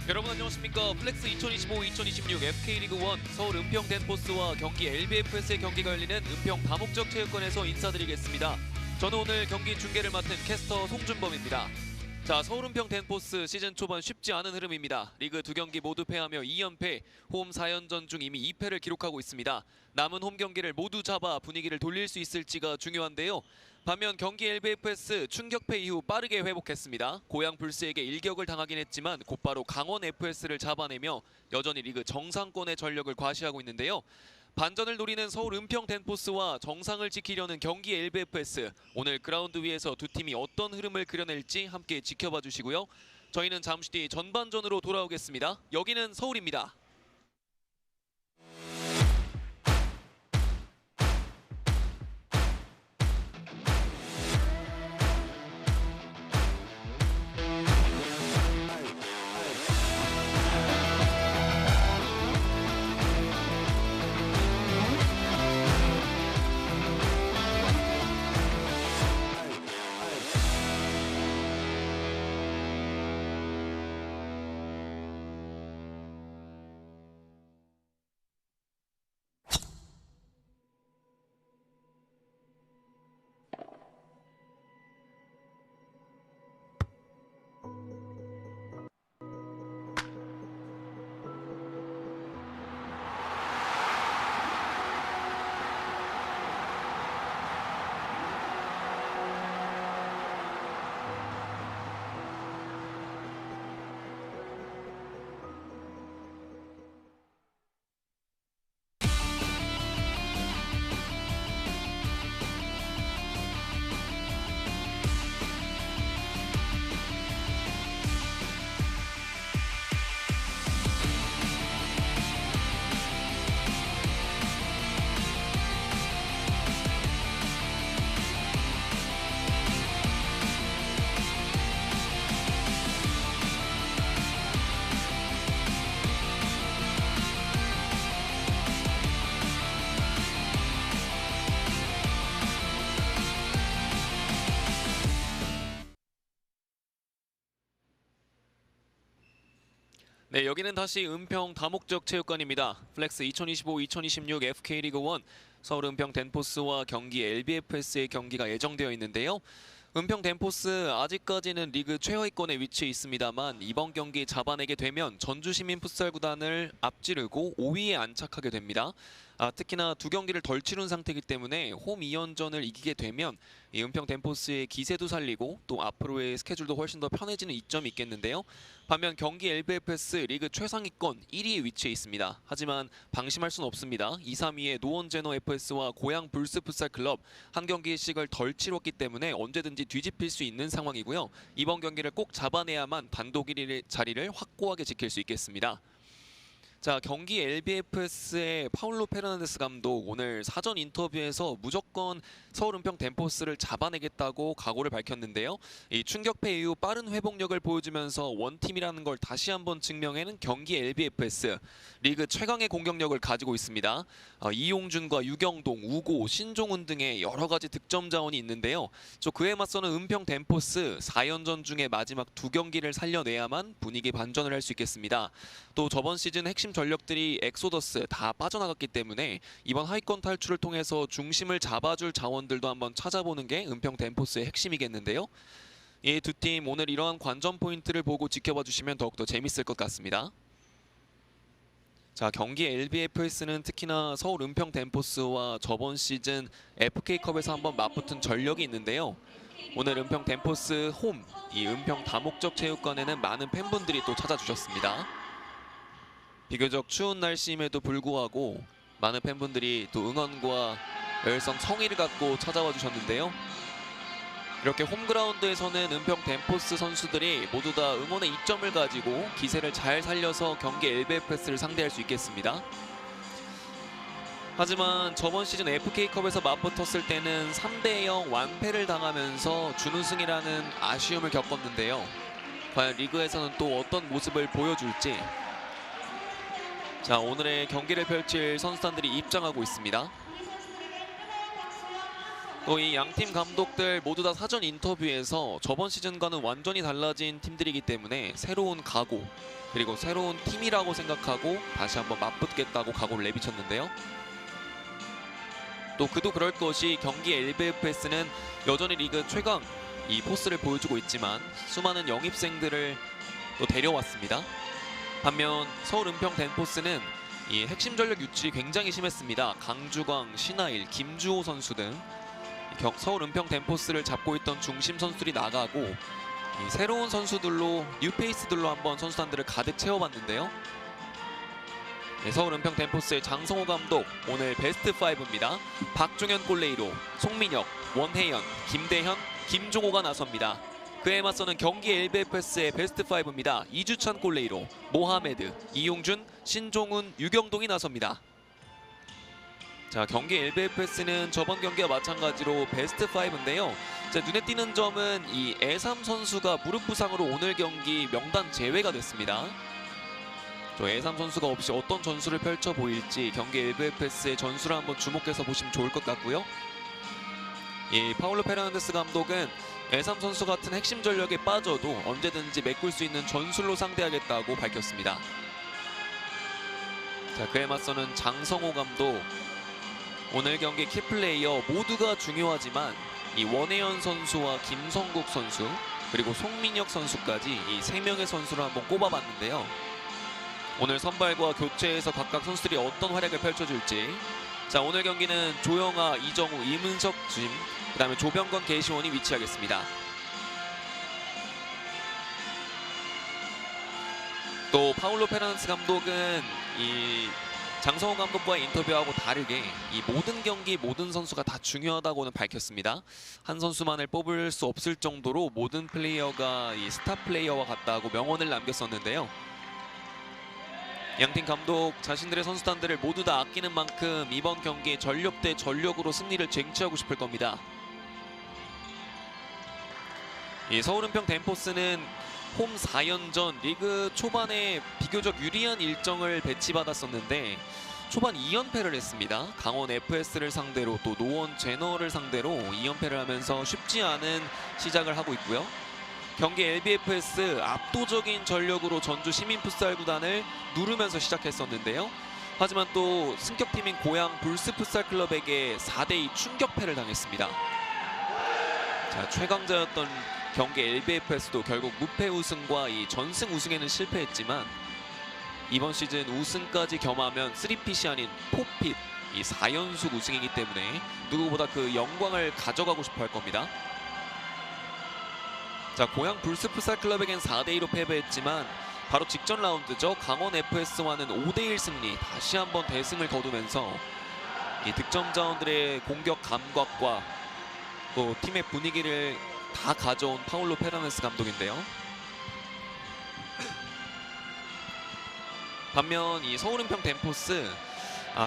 여러분 안녕하십니까. 플렉스 2025-2026 FK리그1 서울 은평 댄포스와 경기 LBFS의 경기가 열리는 은평 다목적 체육관에서 인사드리겠습니다. 저는 오늘 경기 중계를 맡은 캐스터 송준범입니다. 자, 서울 은평 댄포스 시즌 초반 쉽지 않은 흐름입니다. 리그 2경기 모두 패하며 2연패, 홈 4연전 중 이미 2패를 기록하고 있습니다. 남은 홈 경기를 모두 잡아 분위기를 돌릴 수 있을지가 중요한데요. 반면 경기 LBFS 충격패 이후 빠르게 회복했습니다. 고양 불스에게 일격을 당하긴 했지만 곧바로 강원 FS를 잡아내며 여전히 리그 정상권의 전력을 과시하고 있는데요. 반전을 노리는 서울 은평 댄포스와 정상을 지키려는 경기 LBFS. 오늘 그라운드 위에서 두 팀이 어떤 흐름을 그려낼지 함께 지켜봐 주시고요. 저희는 잠시 뒤 전반전으로 돌아오겠습니다. 여기는 서울입니다. 네, 여기는 다시 은평 다목적 체육관입니다. 플렉스 2025-2026 FK리그1 서울 은평 댄포스와 경기 LBFS의 경기가 예정되어 있는데요. 은평 댄포스 아직까지는 리그 최하위권에 위치해 있습니다만 이번 경기 잡아내게 되면 전주시민 풋살구단을 앞지르고 5위에 안착하게 됩니다. 특히나 두 경기를 덜 치른 상태이기 때문에 홈 2연전을 이기게 되면 이 은평 댄포스의 기세도 살리고 또 앞으로의 스케줄도 훨씬 더 편해지는 이점이 있겠는데요. 반면 경기 LBFS 리그 최상위권 1위에 위치해 있습니다. 하지만 방심할 수는 없습니다. 2, 3위의 노원제너 FS와 고양 불스 풋살 클럽 한 경기씩을 덜 치렀기 때문에 언제든지 뒤집힐 수 있는 상황이고요. 이번 경기를 꼭 잡아내야만 단독 1위 자리를 확고하게 지킬 수 있겠습니다. 자, 경기 LBFS의 파울로 페르난데스 감독 오늘 사전 인터뷰에서 무조건 서울 은평 댄포스를 잡아내겠다고 각오를 밝혔는데요. 이 충격패 이후 빠른 회복력을 보여주면서 원팀이라는 걸 다시 한번 증명해낸 경기 LBFS. 리그 최강의 공격력을 가지고 있습니다. 이용준과 유경동, 우고, 신종훈 등의 여러 가지 득점 자원이 있는데요. 그에 맞서는 은평 댄포스 4연전 중에 마지막 두 경기를 살려내야만 분위기 반전을 할 수 있겠습니다. 또 저번 시즌 핵심 전력들이 엑소더스 다 빠져나갔기 때문에 이번 하위권 탈출을 통해서 중심을 잡아줄 자원들도 한번 찾아보는 게 은평 댄포스의 핵심이겠는데요. 이 두 팀 오늘 이러한 관전 포인트를 보고 지켜봐 주시면 더욱더 재밌을 것 같습니다. 자, 경기 LBFS는 특히나 서울 은평 댄포스와 저번 시즌 FK컵에서 한번 맞붙은 전력이 있는데요. 오늘 은평 댄포스 홈, 이 은평 다목적 체육관에는 많은 팬분들이 또 찾아주셨습니다. 비교적 추운 날씨임에도 불구하고 많은 팬분들이 또 응원과 열성, 성의를 갖고 찾아와 주셨는데요. 이렇게 홈그라운드에서는 은평 댄포스 선수들이 모두 다 응원의 이점을 가지고 기세를 잘 살려서 경기 LBFS를 상대할 수 있겠습니다. 하지만 저번 시즌 FK컵에서 맞붙었을 때는 3대0 완패를 당하면서 준우승이라는 아쉬움을 겪었는데요. 과연 리그에서는 또 어떤 모습을 보여줄지. 자, 오늘의 경기를 펼칠 선수단들이 입장하고 있습니다. 또 이 양팀 감독들 모두 다 사전 인터뷰에서 저번 시즌과는 완전히 달라진 팀들이기 때문에 새로운 각오 그리고 새로운 팀이라고 생각하고 다시 한번 맞붙겠다고 각오를 내비쳤는데요. 또 그도 그럴 것이 경기 LBFS는 여전히 리그 최강 이 포스를 보여주고 있지만 수많은 영입생들을 또 데려왔습니다. 반면 서울 은평 댄포스는 이 핵심 전력 유출이 굉장히 심했습니다. 강주광, 신하일, 김주호 선수 등 서울 은평 댄포스를 잡고 있던 중심 선수들이 나가고 이 새로운 선수들로 뉴페이스들로 한번 선수단들을 가득 채워봤는데요. 네, 서울 은평 댄포스의 장성호 감독 오늘 베스트 5입니다. 박종현 골레이로, 송민혁, 원혜연, 김대현, 김종호가 나섭니다. 그에 맞서는 경기 LBFS의 베스트 5입니다. 이주찬 골레이로, 모하메드, 이용준, 신종훈, 유경동이 나섭니다. 자, 경기 LBFS는 저번 경기와 마찬가지로 베스트 5인데요. 자, 눈에 띄는 점은 이 애삼 선수가 무릎 부상으로 오늘 경기 명단 제외가 됐습니다. 저 애삼 선수가 없이 어떤 전술을 펼쳐 보일지 경기 LBFS의 전술을 한번 주목해서 보시면 좋을 것 같고요. 이 파울로 페르난데스 감독은 애삼 선수 같은 핵심 전력에 빠져도 언제든지 메꿀 수 있는 전술로 상대하겠다고 밝혔습니다. 자, 그에 맞서는 장성호 감독 오늘 경기 키플레이어 모두가 중요하지만 이 원혜연 선수와 김성국 선수 그리고 송민혁 선수까지 이 3명의 선수를 한번 꼽아봤는데요. 오늘 선발과 교체에서 각각 선수들이 어떤 활약을 펼쳐줄지. 자, 오늘 경기는 조영아, 이정우, 이문석 짐, 그 다음에 조병건, 계시원이 위치하겠습니다. 또 파울로 페르난데스 감독은 이 장성호 감독과의 인터뷰하고 다르게 이 모든 경기 모든 선수가 다 중요하다고는 밝혔습니다. 한 선수만을 뽑을 수 없을 정도로 모든 플레이어가 이 스타 플레이어와 같다고 명언을 남겼었는데요. 양팀 감독 자신들의 선수단들을 모두 다 아끼는 만큼 이번 경기 전력 대 전력으로 승리를 쟁취하고 싶을 겁니다. 이 서울 은평 댄포스는 홈 4연전 리그 초반에 비교적 유리한 일정을 배치받았었는데 초반 2연패를 했습니다. 강원 FS를 상대로 또 노원 제너를 상대로 2연패를 하면서 쉽지 않은 시작을 하고 있고요. 경기 LBFS 압도적인 전력으로 전주 시민풋살구단을 누르면서 시작했었는데요. 하지만 또 승격팀인 고양 불스풋살클럽에게 4대2 충격패를 당했습니다. 자, 최강자였던 경기 LBFS도 결국 무패 우승과 이 전승 우승에는 실패했지만 이번 시즌 우승까지 겸하면 3핏이 아닌 4핏 이 4연속 우승이기 때문에 누구보다 그 영광을 가져가고 싶어 할 겁니다. 자, 고양 불스풋살클럽에겐 4대2로 패배했지만 바로 직전 라운드죠. 강원 FS와는 5대1 승리, 다시 한번 대승을 거두면서 이 득점 자원들의 공격 감각과 또 팀의 분위기를 다 가져온 파울로 페르난데스 감독인데요. 반면 이 서울 은평 댄포스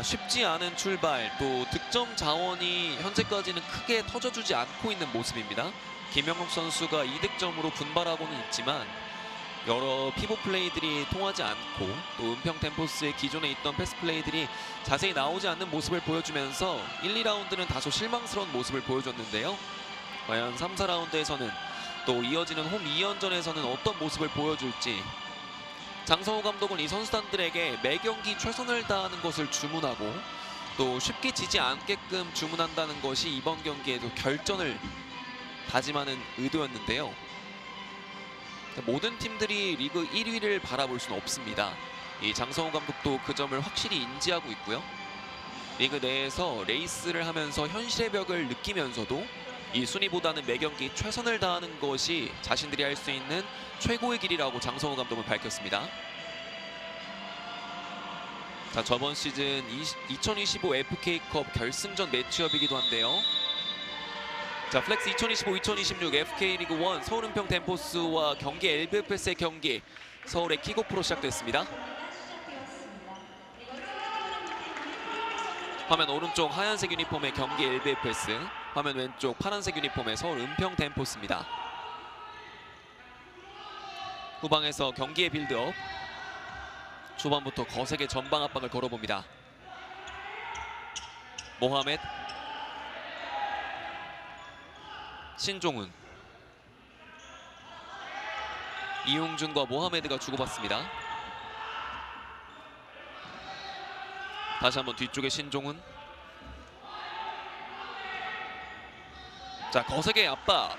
쉽지 않은 출발, 또 득점 자원이 현재까지는 크게 터져주지 않고 있는 모습입니다. 김영욱 선수가 2득점으로 분발하고는 있지만 여러 피봇 플레이들이 통하지 않고 또 은평 댄포스의 기존에 있던 패스 플레이들이 자세히 나오지 않는 모습을 보여주면서 1, 2라운드는 다소 실망스러운 모습을 보여줬는데요. 과연 3, 4라운드에서는 또 이어지는 홈 2연전에서는 어떤 모습을 보여줄지. 장성호 감독은 이 선수단들에게 매 경기 최선을 다하는 것을 주문하고 또 쉽게 지지 않게끔 주문한다는 것이 이번 경기에도 결전을 다짐하는 의도였는데요. 모든 팀들이 리그 1위를 바라볼 수는 없습니다. 이 장성호 감독도 그 점을 확실히 인지하고 있고요. 리그 내에서 레이스를 하면서 현실의 벽을 느끼면서도 이 순위보다는 매 경기 최선을 다하는 것이 자신들이 할 수 있는 최고의 길이라고 장성호 감독은 밝혔습니다. 자, 저번 시즌 2025 FK컵 결승전 매치업이기도 한데요. 자, 플렉스 2025-2026 FK리그1 서울 은평 댄포스와 경기 LBFS의 경기 서울의 킥오프로 시작됐습니다. 화면 오른쪽 하얀색 유니폼의 경기 LBFS, 화면 왼쪽 파란색 유니폼의 서울 은평 댄포스입니다. 후방에서 경기의 빌드업, 초반부터 거세게 전방 압박을 걸어봅니다. 모하메드, 신종훈, 이용준과 모하메드가 주고받습니다. 다시 한번 뒤쪽에 신종훈. 자, 거세게 압박.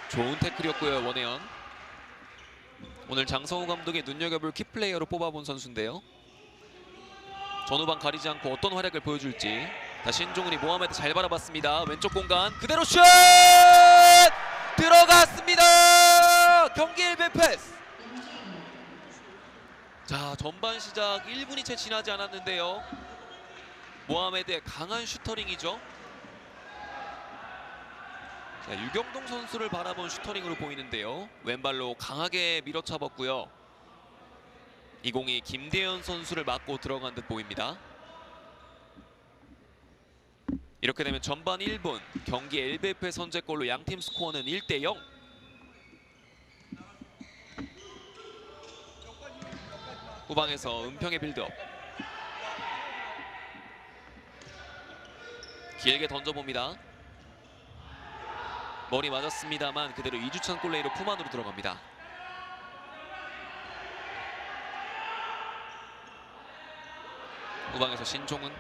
좋은 태클이었고요. 원혜연. 오늘 장성우 감독의 눈여겨볼 키플레이어로 뽑아본 선수인데요. 전후방 가리지 않고 어떤 활약을 보여줄지. 다시 신종훈이 모하메드 잘 바라봤습니다. 왼쪽 공간 그대로 슛! 들어갔습니다. 경기 1배 패스. 자, 전반 시작 1분이 채 지나지 않았는데요. 모하메드의 강한 슈터링이죠. 자, 유경동 선수를 바라본 슈터링으로 보이는데요. 왼발로 강하게 밀어차봤고요. 이 공이 김대현 선수를 맞고 들어간 듯 보입니다. 이렇게 되면 전반 1분 경기 LBF의 선제골로 양팀 스코어는 1대0. 후방에서 은평의 빌드업. 길게 던져봅니다. 머리 맞았습니다만 그대로 이주찬 골레이로 품 안으로 들어갑니다. 후방에서 신종훈,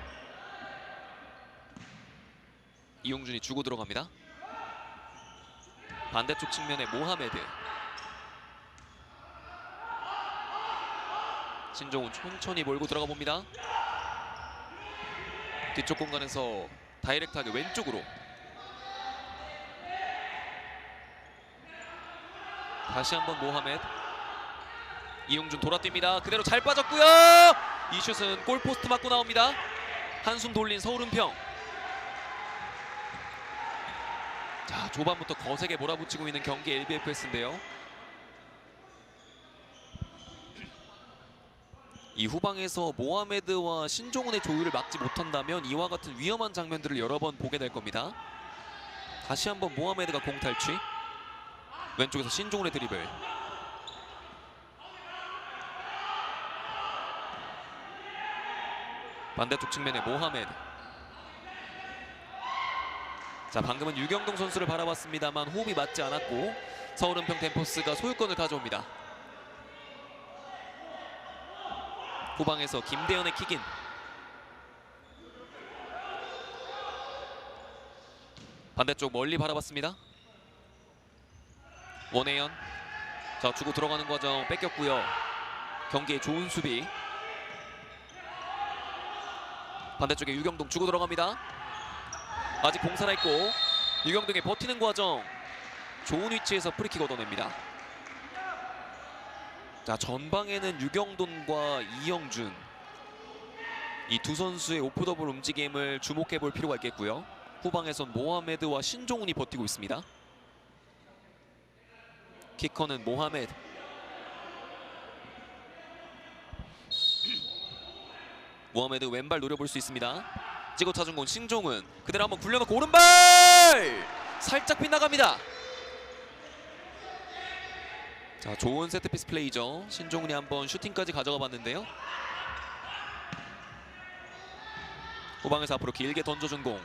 이용준이 주고 들어갑니다. 반대쪽 측면에 모하메드. 신종훈 천천히 몰고 들어가 봅니다. 뒤쪽 공간에서 다이렉트하게 왼쪽으로. 다시 한번 모하메드. 이용준 돌아뜁니다. 그대로 잘 빠졌고요. 이 슛은 골포스트 맞고 나옵니다. 한숨 돌린 서울은평. 자, 조반부터 거세게 몰아붙이고 있는 경기 LBFS인데요. 이 후방에서 모하메드와 신종훈의 조율을 막지 못한다면 이와 같은 위험한 장면들을 여러 번 보게 될 겁니다. 다시 한번 모하메드가 공 탈취. 왼쪽에서 신종훈의 드리블. 반대쪽 측면에 모하메드. 자, 방금은 유경동 선수를 바라봤습니다만 호흡이 맞지 않았고 서울은평 덴포스가 소유권을 가져옵니다. 후방에서 김대현의 킥인. 반대쪽 멀리 바라봤습니다. 원혜연. 자, 주고 들어가는 과정 뺏겼고요. 경기에 좋은 수비. 반대쪽에 유경동 주고 들어갑니다. 아직 공 살아있고 유경동의 버티는 과정. 좋은 위치에서 프리킥 얻어냅니다. 자, 전방에는 유경돈과 이영준, 이 두 선수의 오프 더블 움직임을 주목해 볼 필요가 있겠고요. 후방에선 모하메드와 신종훈이 버티고 있습니다. 키커는 모하메드. 모하메드 왼발 노려볼 수 있습니다. 찍어 차준 건 신종훈. 그대로 한번 굴려놓고 오른발! 살짝 빗나갑니다. 자, 좋은 세트피스 플레이죠. 신종훈이 한번 슈팅까지 가져가 봤는데요. 후방에서 앞으로 길게 던져준 공.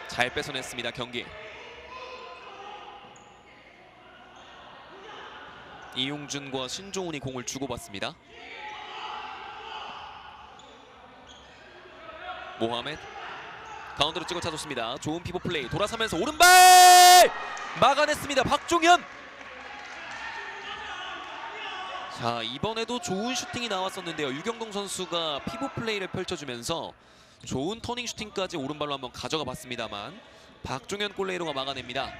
잘 뺏어냈습니다. 경기. 이용준과 신종훈이 공을 주고받습니다. 모하메드 가운데로 찍어 차줬습니다. 좋은 피벗 플레이. 돌아서면서 오른발! 막아냈습니다. 박종현. 자, 이번에도 좋은 슈팅이 나왔었는데요. 유경동 선수가 피벗 플레이를 펼쳐주면서 좋은 터닝 슈팅까지 오른발로 한번 가져가 봤습니다만 박종현 골레이로가 막아냅니다.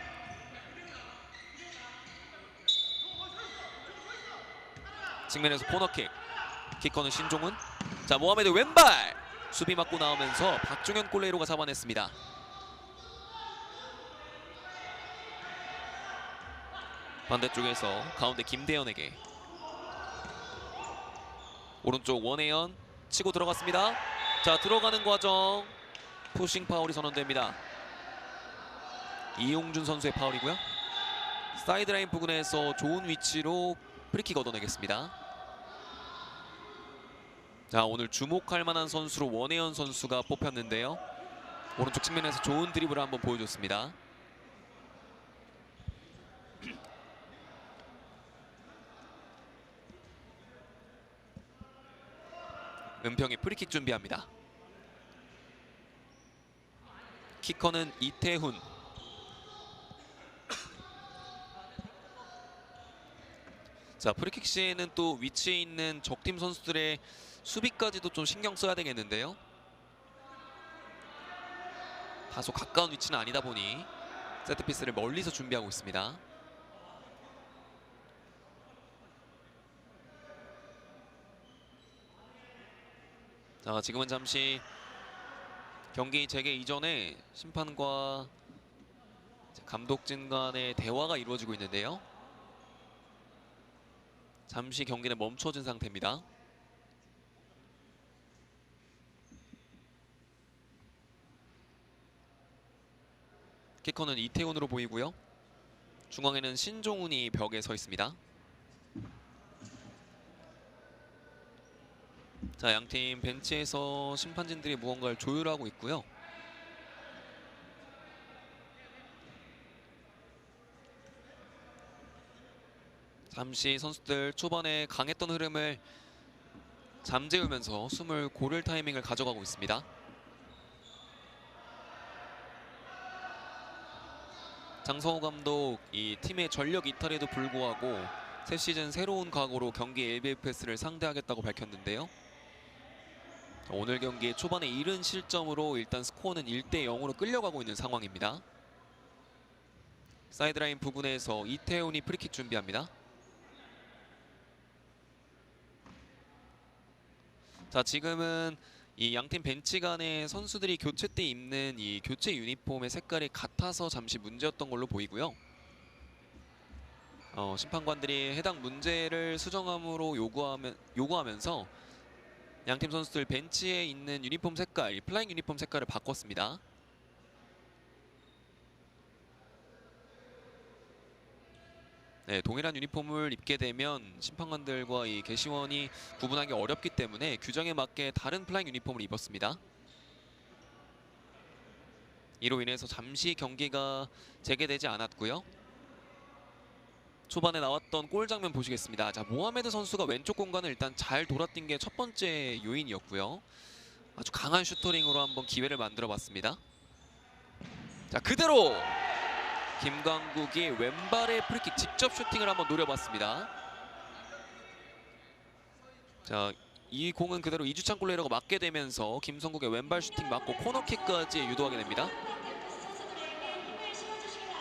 측면에서 코너킥. 키커는 신종훈. 자, 모하메드 왼발! 수비 맞고 나오면서 박종현 골레이로가 잡아냈습니다. 반대쪽에서 가운데 김대현에게. 오른쪽 원혜연 치고 들어갔습니다. 자, 들어가는 과정 푸싱 파울이 선언됩니다. 이용준 선수의 파울이고요. 사이드라인 부근에서 좋은 위치로 프리킥 얻어내겠습니다. 자, 오늘 주목할 만한 선수로 원혜연 선수가 뽑혔는데요. 오른쪽 측면에서 좋은 드리블을 한번 보여줬습니다. 은평이 프리킥 준비합니다. 키커는 이태훈. 자, 프리킥 시에는 또 위치에 있는 적팀 선수들의 수비까지도 좀 신경 써야 되겠는데요. 다소 가까운 위치는 아니다 보니 세트피스를 멀리서 준비하고 있습니다. 자, 지금은 잠시 경기 재개 이전에 심판과 감독진 간의 대화가 이루어지고 있는데요. 잠시 경기는 멈춰진 상태입니다. 키커는 이태훈으로 보이고요. 중앙에는 신종훈이 벽에 서 있습니다. 자, 양팀 벤치에서 심판진들이 무언가를 조율하고 있고요. 잠시 선수들 초반에 강했던 흐름을 잠재우면서 숨을 고를 타이밍을 가져가고 있습니다. 장성호 감독, 이 팀의 전력 이탈에도 불구하고 새 시즌 새로운 각오로 경기 LBFS를 상대하겠다고 밝혔는데요. 오늘 경기 초반에 이른 실점으로 일단 스코어는 1대 0으로 끌려가고 있는 상황입니다. 사이드라인 부근에서 이태훈이 프리킥 준비합니다. 자, 지금은 이 양팀 벤치 간의 선수들이 교체 때 입는 이 교체 유니폼의 색깔이 같아서 잠시 문제였던 걸로 보이고요. 심판관들이 해당 문제를 수정함으로 요구하면서 양팀 선수들 벤치에 있는 유니폼 색깔, 플라잉 유니폼 색깔을 바꿨습니다. 네, 동일한 유니폼을 입게 되면 심판관들과 이 개시원이 구분하기 어렵기 때문에 규정에 맞게 다른 플라잉 유니폼을 입었습니다. 이로 인해서 잠시 경기가 재개되지 않았고요. 초반에 나왔던 골 장면 보시겠습니다. 자, 모하메드 선수가 왼쪽 공간을 일단 잘 돌아뛴 게 첫 번째 요인이었고요. 아주 강한 슈터링으로 한번 기회를 만들어 봤습니다. 자, 그대로 김광국이 왼발의 프리킥 직접 슈팅을 한번 노려봤습니다. 자, 이 공은 그대로 이주찬 골레러가 맞게 되면서 김성국의 왼발 슈팅 맞고 코너킥까지 유도하게 됩니다.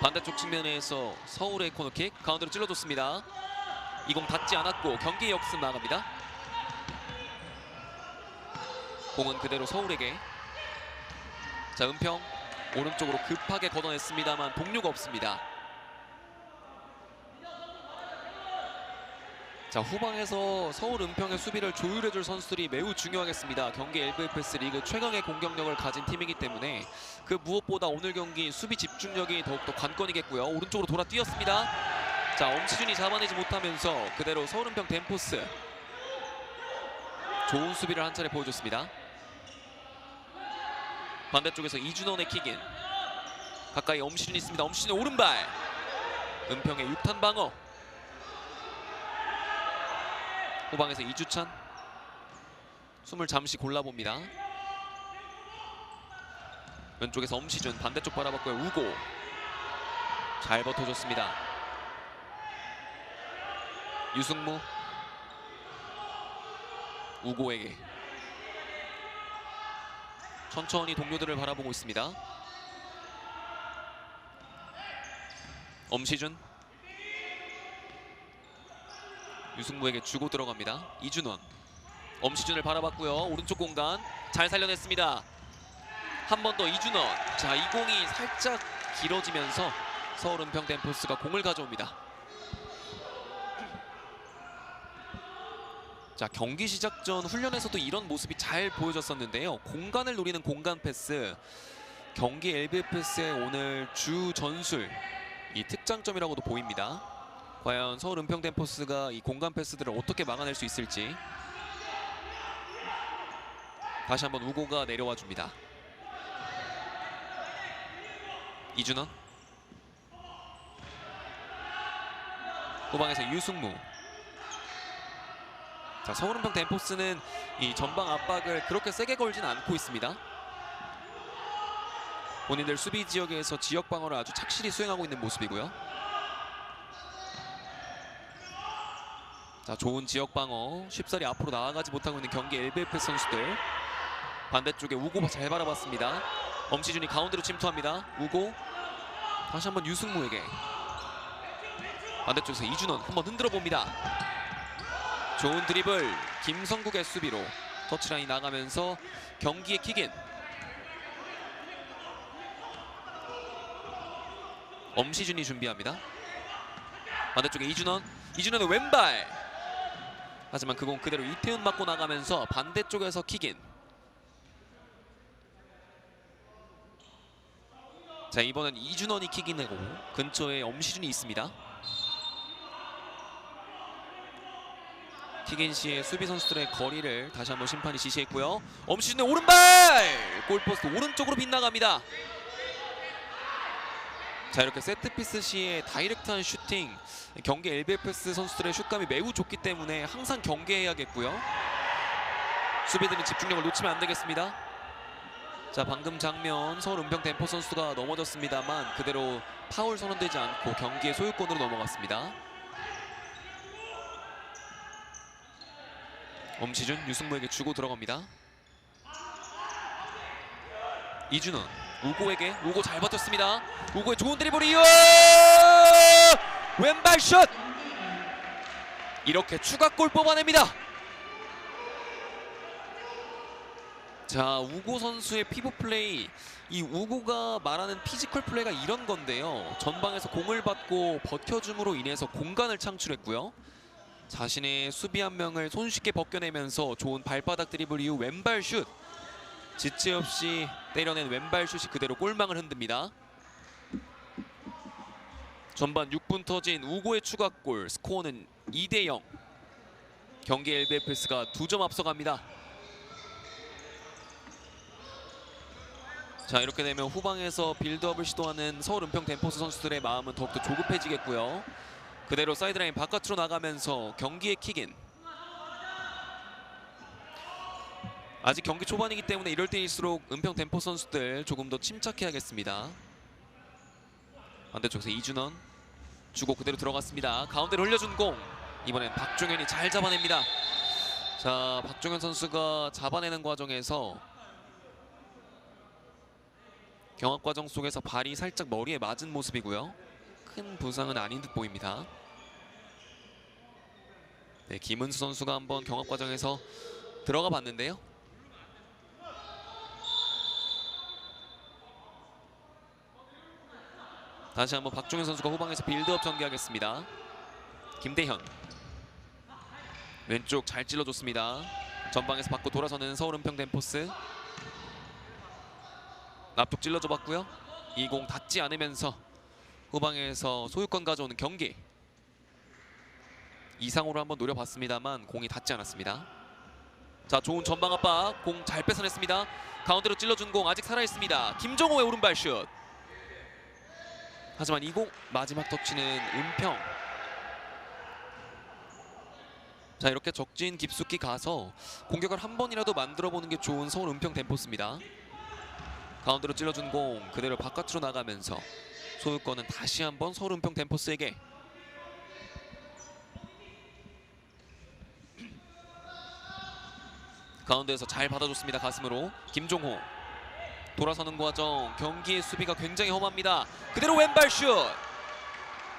반대쪽 측면에서 서울의 코너킥 가운데로 찔러줬습니다. 이 공 닿지 않았고 경기 역습 나갑니다. 공은 그대로 서울에게. 자, 은평 오른쪽으로 급하게 걷어냈습니다만 동료가 없습니다. 자, 후방에서 서울 은평의 수비를 조율해줄 선수들이 매우 중요하겠습니다. 경기 LBFS 리그 최강의 공격력을 가진 팀이기 때문에 그 무엇보다 오늘 경기 수비 집중력이 더욱더 관건이겠고요. 오른쪽으로 돌아 뛰었습니다. 자, 엄시준이 잡아내지 못하면서 그대로 서울 은평 덴포스 좋은 수비를 한 차례 보여줬습니다. 반대쪽에서 이준원의 킥인. 가까이 엄시준이 있습니다. 엄시준의 오른발. 은평의 6탄 방어. 후방에서 이주찬. 숨을 잠시 골라봅니다. 왼쪽에서 엄시준 반대쪽 바라봤고요. 우고 잘 버텨줬습니다. 유승무 우고에게 천천히 동료들을 바라보고 있습니다. 엄시준 유승무에게 주고 들어갑니다. 이준원 엄시준을 바라봤고요. 오른쪽 공간 잘 살려냈습니다. 한 번 더 이준원. 자, 이 공이 살짝 길어지면서 서울 은평 덴포스가 공을 가져옵니다. 자, 경기 시작 전 훈련에서도 이런 모습이 잘 보여졌었는데요. 공간을 노리는 공간 패스. 경기 LBFS의 오늘 주 전술 이 특장점이라고도 보입니다. 과연 서울 은평 덴포스가 이 공간 패스들을 어떻게 막아낼 수 있을지. 다시 한번 우고가 내려와 줍니다. 이준원. 후방에서 유승무. 자, 서울은평 댄포스는 이 전방 압박을 그렇게 세게 걸진 않고 있습니다. 본인들 수비 지역에서 지역 방어를 아주 착실히 수행하고 있는 모습이고요. 자, 좋은 지역 방어, 쉽사리 앞으로 나아가지 못하고 있는 경기 LBFS 선수들. 반대쪽에 우고 잘 바라봤습니다. 엄시준이 가운데로 침투합니다. 우고 다시 한번 유승무에게. 반대쪽에서 이준원 한번 흔들어 봅니다. 좋은 드리블, 김성국의 수비로 터치라인 나가면서 경기의 킥인. 엄시준이 준비합니다. 반대쪽에 이준원의 왼발. 하지만 그 공 그대로 이태훈 맞고 나가면서 반대쪽에서 킥인. 자, 이번엔 이준원이 킥인하고 근처에 엄시준이 있습니다. 킥인 시의 수비 선수들의 거리를 다시 한번 심판이 지시했고요. 엄시준의 오른발! 골포스트 오른쪽으로 빗나갑니다. 자, 이렇게 세트피스 시의 다이렉트한 슈팅, 경기 LBFS 선수들의 슛감이 매우 좋기 때문에 항상 경계해야겠고요. 수비들은 집중력을 놓치면 안 되겠습니다. 자, 방금 장면 서울 은평 댄포 선수가 넘어졌습니다만 그대로 파울 선언되지 않고 경기의 소유권으로 넘어갔습니다. 엄시준 유승무에게 주고 들어갑니다. 이준원 우고에게. 우고 잘 버텼습니다. 우고의 좋은 드리블이 왼발 슛! 이렇게 추가골 뽑아냅니다. 자, 우고 선수의 피벗 플레이. 이 우고가 말하는 피지컬 플레이가 이런 건데요. 전방에서 공을 받고 버텨줌으로 인해서 공간을 창출했고요. 자신의 수비 한 명을 손쉽게 벗겨내면서 좋은 발바닥 드리블 이후 왼발 슛. 지체 없이 때려낸 왼발 슛이 그대로 골망을 흔듭니다. 전반 6분 터진 우고의 추가골. 스코어는 2대0. 경기 LBFS가 2점 앞서갑니다. 자, 이렇게 되면 후방에서 빌드업을 시도하는 서울 은평 댄포스 선수들의 마음은 더욱더 조급해지겠고요. 그대로 사이드라인 바깥으로 나가면서 경기의 킥인. 아직 경기 초반이기 때문에 이럴 때일수록 은평 댄포스 선수들 조금 더 침착해야겠습니다. 반대쪽에서 이준원 주고 그대로 들어갔습니다. 가운데로 흘려준 공. 이번엔 박종현이 잘 잡아냅니다. 자, 박종현 선수가 잡아내는 과정에서 경합 과정 속에서 발이 살짝 머리에 맞은 모습이고요. 큰 부상은 아닌 듯 보입니다. 네, 김은수 선수가 한번 경합 과정에서 들어가 봤는데요. 다시 한번 박종현 선수가 후방에서 빌드업 전개하겠습니다. 김대현 왼쪽 잘 찔러줬습니다. 전방에서 받고 돌아서는 서울 은평 댄포스. 앞쪽 찔러줘 봤고요. 이 공 닿지 않으면서 후방에서 소유권 가져오는 경기. 이상으로 한번 노려봤습니다만 공이 닿지 않았습니다. 자, 좋은 전방 압박. 공 잘 뺏어냈습니다. 가운데로 찔러준 공 아직 살아있습니다. 김정호의 오른발 슛. 하지만 이 공 마지막 터치는 은평. 자, 이렇게 적진 깊숙이 가서 공격을 한 번이라도 만들어보는 게 좋은 서울 은평 댄포스입니다. 가운데로 찔러준 공 그대로 바깥으로 나가면서 소유권은 다시 한번 서울 은평 댄포스에게. 가운데에서 잘 받아줬습니다. 가슴으로 김종호. 돌아서는 과정 경기의 수비가 굉장히 험합니다. 그대로 왼발 슛.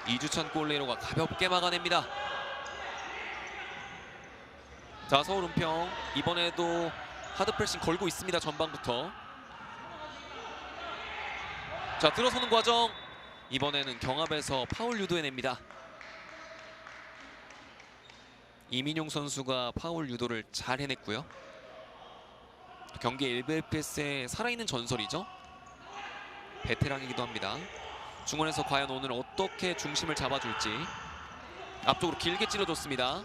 이주찬 골레이로가 가볍게 막아냅니다. 자, 서울 은평 이번에도 하드 프레싱 걸고 있습니다. 전방부터. 자, 들어서는 과정 이번에는 경합에서 파울 유도해냅니다. 이민용 선수가 파울 유도를 잘 해냈고요. 경기 LBFS의 살아있는 전설이죠. 베테랑이기도 합니다. 중원에서 과연 오늘 어떻게 중심을 잡아줄지. 앞쪽으로 길게 찔러줬습니다.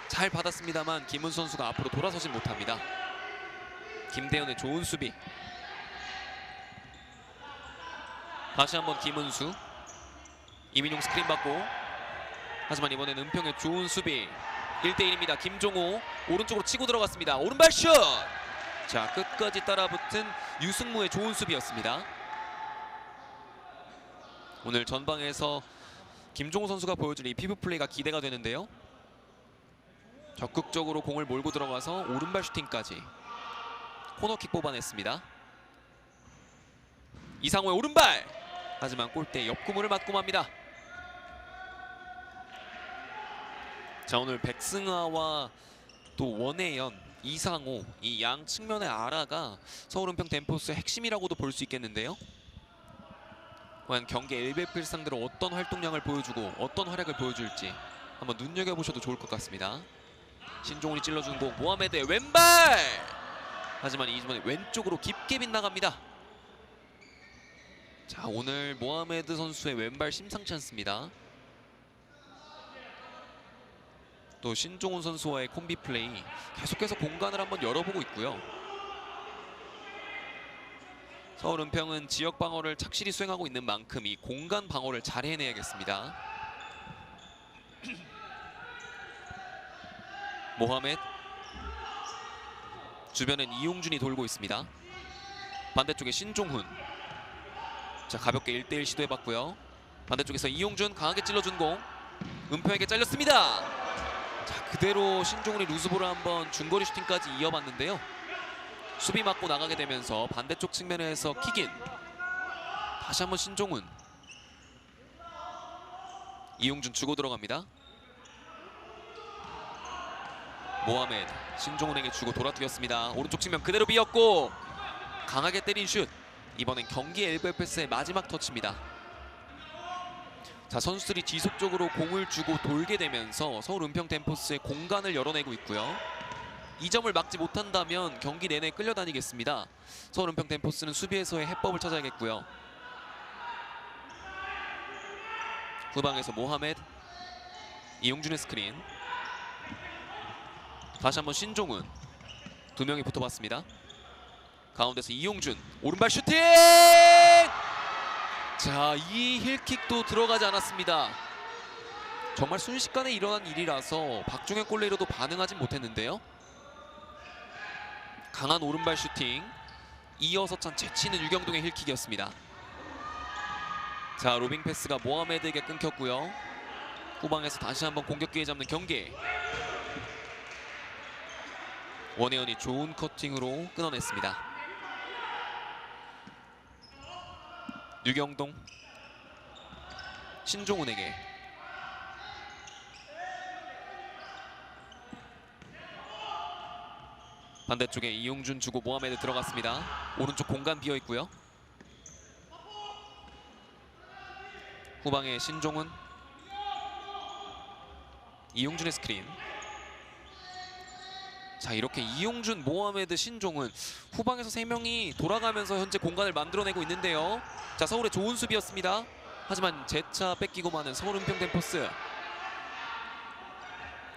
잘 받았습니다만 김은수 선수가 앞으로 돌아서진 못합니다. 김대현의 좋은 수비. 다시 한번 김은수. 이민용 스크린 받고, 하지만 이번엔 은평의 좋은 수비. 1대1입니다. 김종호 오른쪽으로 치고 들어갔습니다. 오른발 슛! 자, 끝까지 따라붙은 유승무의 좋은 수비였습니다. 오늘 전방에서 김종호 선수가 보여줄 이 피부 플레이가 기대가 되는데요. 적극적으로 공을 몰고 들어가서 오른발 슈팅까지. 코너킥 뽑아냈습니다. 이상호의 오른발! 하지만 골대 옆구멍을 맞고 맙니다. 자, 오늘 백승아와 또 원혜연, 이상호 이 양 측면의 아라가 서울은평 덴포스의 핵심이라고도 볼 수 있겠는데요. 과연 경기 LBF를 상대로 어떤 활동량을 보여주고 어떤 활약을 보여줄지 한번 눈여겨보셔도 좋을 것 같습니다. 신종훈이 찔러준 공, 모하메드의 왼발! 하지만 이번에 왼쪽으로 깊게 빗나갑니다. 자, 오늘 모하메드 선수의 왼발 심상치 않습니다. 또 신종훈 선수와의 콤비 플레이 계속해서 공간을 한번 열어보고 있고요. 서울 은평은 지역 방어를 착실히 수행하고 있는 만큼 이 공간 방어를 잘 해내야겠습니다. 모하메드, 주변엔 이용준이 돌고 있습니다. 반대쪽에 신종훈. 자, 가볍게 1대1 시도해봤고요. 반대쪽에서 이용준 강하게 찔러준 공, 은평에게 잘렸습니다. 자, 그대로 신종훈이 루즈볼을 한번 중거리 슈팅까지 이어봤는데요. 수비 맞고 나가게 되면서 반대쪽 측면에서 킥인. 다시 한번 신종훈. 이용준 주고 들어갑니다. 모하메드, 신종훈에게 주고 돌아뛰었습니다. 오른쪽 측면 그대로 비었고 강하게 때린 슛. 이번엔 경기 LBFS의 마지막 터치입니다. 자, 선수들이 지속적으로 공을 주고 돌게 되면서 서울 은평 덴포스의 공간을 열어내고 있고요. 이 점을 막지 못한다면 경기 내내 끌려다니겠습니다. 서울 은평 덴포스는 수비에서의 해법을 찾아야겠고요. 후방에서 모하메드, 이용준의 스크린. 다시 한번 신종훈. 두 명이 붙어봤습니다. 가운데서 이용준 오른발 슈팅! 자, 이 힐킥도 들어가지 않았습니다. 정말 순식간에 일어난 일이라서 박종현 골레이로도 반응하진 못했는데요. 강한 오른발 슈팅, 이어서 찬 재치있는 유경동의 힐킥이었습니다. 자, 로빙 패스가 모하메드에게 끊겼고요. 후방에서 다시 한번 공격 기회 잡는 경기. 원혜연이 좋은 커팅으로 끊어냈습니다. 유경동, 신종훈에게. 반대쪽에 이용준 주고 모하메드 들어갔습니다. 오른쪽 공간 비어 있고요. 후방에 신종훈, 이용준의 스크린. 자, 이렇게 이용준, 모하메드, 신종훈 후방에서 3명이 돌아가면서 현재 공간을 만들어내고 있는데요. 자, 서울의 좋은 수비였습니다. 하지만 재차 뺏기고 마는 서울 은평 덴포스.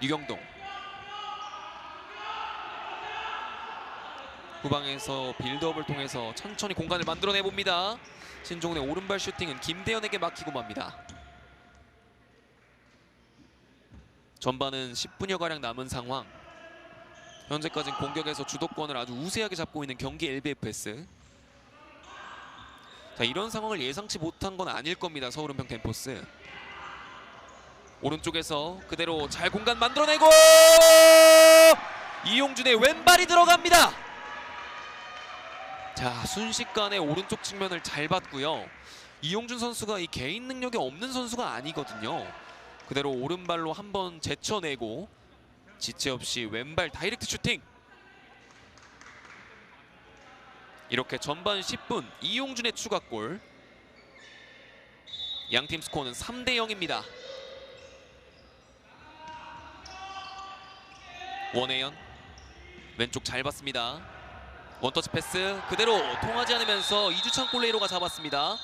유경동. 후방에서 빌드업을 통해서 천천히 공간을 만들어내봅니다. 신종훈의 오른발 슈팅은 김대현에게 막히고 맙니다. 전반은 10분여가량 남은 상황. 현재까지는 공격에서 주도권을 아주 우세하게 잡고 있는 경기 LBFS. 자, 이런 상황을 예상치 못한 건 아닐 겁니다. 서울 은평 덴포스. 오른쪽에서 그대로 잘 공간 만들어내고 이용준의 왼발이 들어갑니다. 자, 순식간에 오른쪽 측면을 잘 봤고요. 이용준 선수가 이 개인 능력이 없는 선수가 아니거든요. 그대로 오른발로 한번 제쳐내고 지체 없이 왼발 다이렉트 슈팅. 이렇게 전반 10분 이용준의 추가골. 양팀 스코어는 3대 0입니다. 원혜연 왼쪽 잘 봤습니다. 원터치 패스 그대로 통하지 않으면서 이주찬 골레이로가 잡았습니다.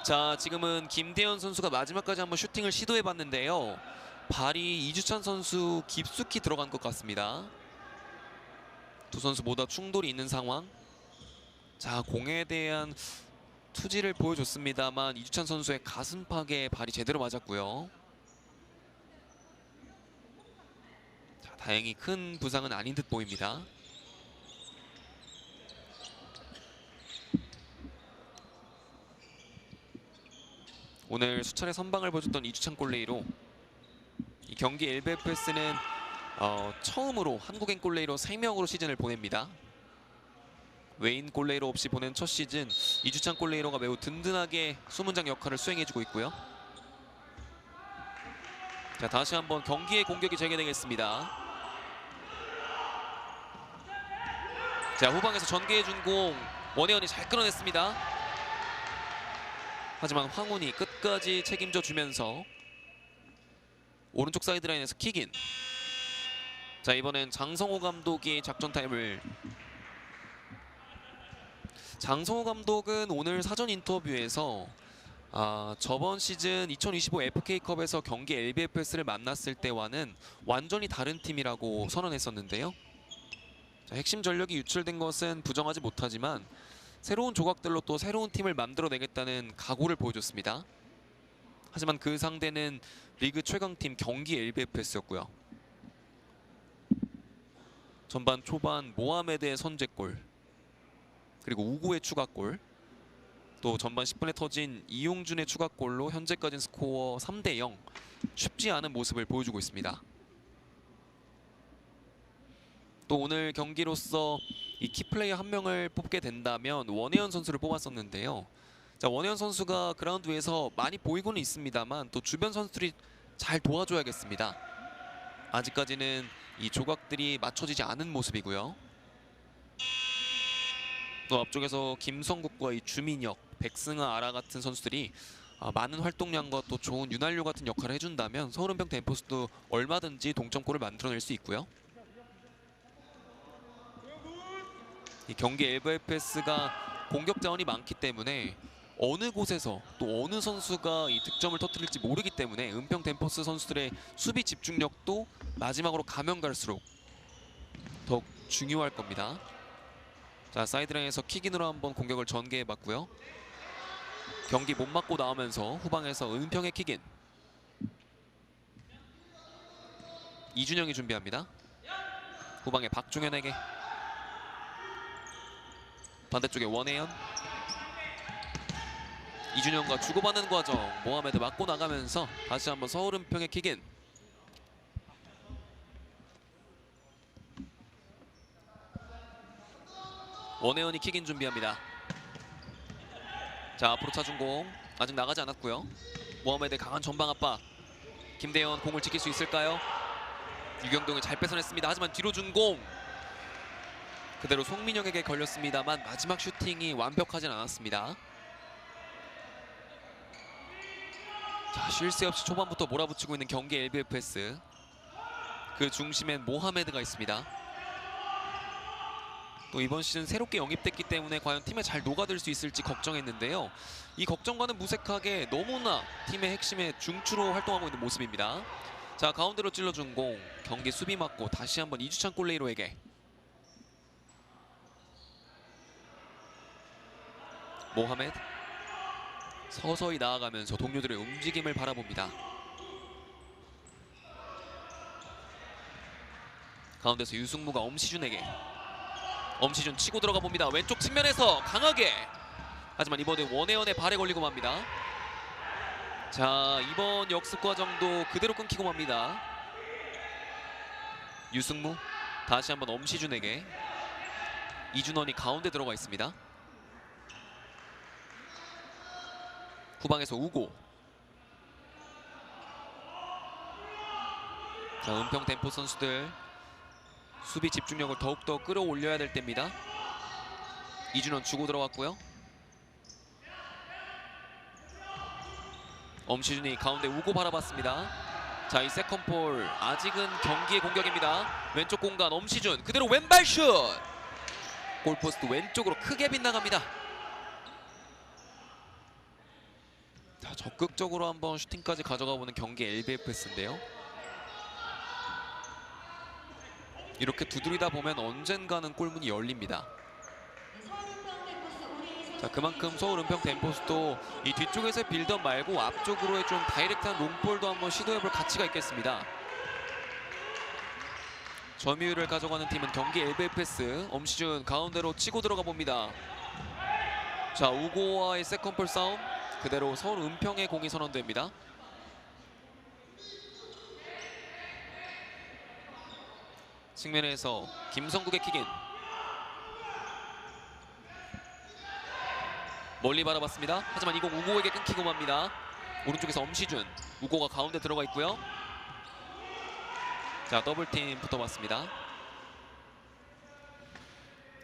자, 지금은 김대현 선수가 마지막까지 한번 슈팅을 시도해봤는데요. 발이 이주찬 선수 깊숙이 들어간 것 같습니다. 두 선수 모두 충돌이 있는 상황. 자, 공에 대한 투지를 보여줬습니다만 이주찬 선수의 가슴팍에 발이 제대로 맞았고요. 자, 다행히 큰 부상은 아닌 듯 보입니다. 오늘 수차례 선방을 보여줬던 이주찬 골레이로 이 경기 LBFS는 처음으로 한국인 골레이로 3명으로 시즌을 보냅니다. 웨인 골레이로 없이 보낸 첫 시즌, 이주찬 골레이로가 매우 든든하게 수문장 역할을 수행해주고 있고요. 자, 다시 한번 경기의 공격이 재개되겠습니다. 자, 후방에서 전개해준 공 원혜연이 잘 끌어냈습니다. 하지만 황훈이 끝까지 책임져 주면서 오른쪽 사이드라인에서 킥인. 자, 이번엔 장성호 감독이 작전 타임을. 장성호 감독은 오늘 사전 인터뷰에서 저번 시즌 2025 FK컵에서 경기 LBFS를 만났을 때와는 완전히 다른 팀이라고 선언했었는데요. 자, 핵심 전력이 유출된 것은 부정하지 못하지만 새로운 조각들로 또 새로운 팀을 만들어내겠다는 각오를 보여줬습니다. 하지만 그 상대는 리그 최강팀 경기 LBFS였고요. 전반 초반 모하메드의 선제골, 그리고 우고의 추가골, 또 전반 10분에 터진 이용준의 추가골로 현재까지는 스코어 3대0, 쉽지 않은 모습을 보여주고 있습니다. 또 오늘 경기로서 이 키플레이어 한 명을 뽑게 된다면 원혜연 선수를 뽑았었는데요. 자, 원혜연 선수가 그라운드 위에서 많이 보이고는 있습니다만 또 주변 선수들이 잘 도와줘야겠습니다. 아직까지는 이 조각들이 맞춰지지 않은 모습이고요. 또 앞쪽에서 김성국과 이 주민혁, 백승아, 아라 같은 선수들이 많은 활동량과 또 좋은 윤활유 같은 역할을 해준다면 서울은평 댄포스도 얼마든지 동점골을 만들어낼 수 있고요. 이 경기 LBFS가 공격 자원이 많기 때문에 어느 곳에서 또 어느 선수가 이 득점을 터뜨릴지 모르기 때문에 은평 댄포스 선수들의 수비 집중력도 마지막으로 가면 갈수록 더욱 중요할 겁니다. 자, 사이드라인에서 킥인으로 한번 공격을 전개해봤고요. 경기 못 맞고 나오면서 후방에서 은평의 킥인. 이준영이 준비합니다. 후방에 박종현에게, 반대쪽에 원혜연. 이준영과 주고받는 과정, 모하메드 맞고 나가면서 다시 한번 서울은평의 킥인. 원혜연이 킥인 준비합니다. 자, 앞으로 차준 공 아직 나가지 않았고요. 모하메드의 강한 전방 압박. 김대현 공을 지킬 수 있을까요? 유경동이 잘 뺏어냈습니다. 하지만 뒤로 준 공 그대로 송민영에게 걸렸습니다만 마지막 슈팅이 완벽하진 않았습니다. 자, 쉴 새 없이 초반부터 몰아붙이고 있는 경기 LBFS. 그 중심엔 모하메드가 있습니다. 또 이번 시즌 새롭게 영입됐기 때문에 과연 팀에 잘 녹아들 수 있을지 걱정했는데요. 이 걱정과는 무색하게 너무나 팀의 핵심의 중추로 활동하고 있는 모습입니다. 자, 가운데로 찔러준 공, 경기 수비 맞고 다시 한번 이주찬 골레이로에게. 모하메드 서서히 나아가면서 동료들의 움직임을 바라봅니다. 가운데서 유승무가 엄시준에게. 엄시준 치고 들어가 봅니다. 왼쪽 측면에서 강하게. 하지만 이번에 원혜연의 발에 걸리고 맙니다. 자, 이번 역습 과정도 그대로 끊기고 맙니다. 유승무 다시 한번 엄시준에게. 이준원이 가운데 들어가 있습니다. 후방에서 우고. 자, 은평 댄포 선수들 수비 집중력을 더욱더 끌어올려야 될 때입니다. 이준원 주고 들어왔고요. 엄시준이 가운데 우고 바라봤습니다. 자, 이 세컨볼 아직은 경기의 공격입니다. 왼쪽 공간 엄시준 그대로 왼발 슛! 골포스트 왼쪽으로 크게 빗나갑니다. 자, 적극적으로 한번 슈팅까지 가져가 보는 경기 LBFS인데요. 이렇게 두드리다 보면 언젠가는 골문이 열립니다. 자, 그만큼 서울 은평 덴포스도 이 뒤쪽에서 빌드업 말고 앞쪽으로의 좀 다이렉트한 롱볼도 한번 시도해볼 가치가 있겠습니다. 점유율을 가져가는 팀은 경기 LBFS. 엄시준 가운데로 치고 들어가 봅니다. 자, 우고와의 세컨볼 싸움. 그대로 서울 은평의 공이 선언됩니다. 측면에서 김성국의 킥인. 멀리 바라봤습니다. 하지만 이 공 우고에게 끊기고 맙니다. 오른쪽에서 엄시준. 우고가 가운데 들어가 있고요. 자, 더블팀 붙어봤습니다.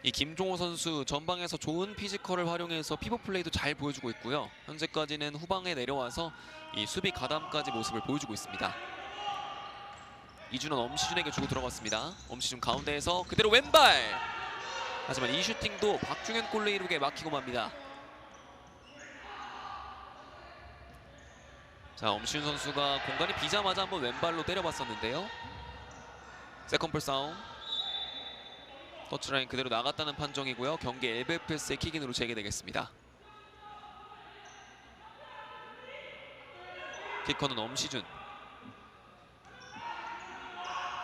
이 김종호 선수 전방에서 좋은 피지컬을 활용해서 피벗 플레이도 잘 보여주고 있고요. 현재까지는 후방에 내려와서 이 수비 가담까지 모습을 보여주고 있습니다. 이준원 엄시준에게 주고 들어갔습니다. 엄시준 가운데에서 그대로 왼발! 하지만 이 슈팅도 박중현 골레 이룩에 막히고 맙니다. 자, 엄시준 선수가 공간이 비자마자 한번 왼발로 때려봤었는데요. 세컨볼 싸움. 터치라인 그대로 나갔다는 판정이고요. 경기 LBFS의 킥인으로 재개되겠습니다. 키커는 엄시준.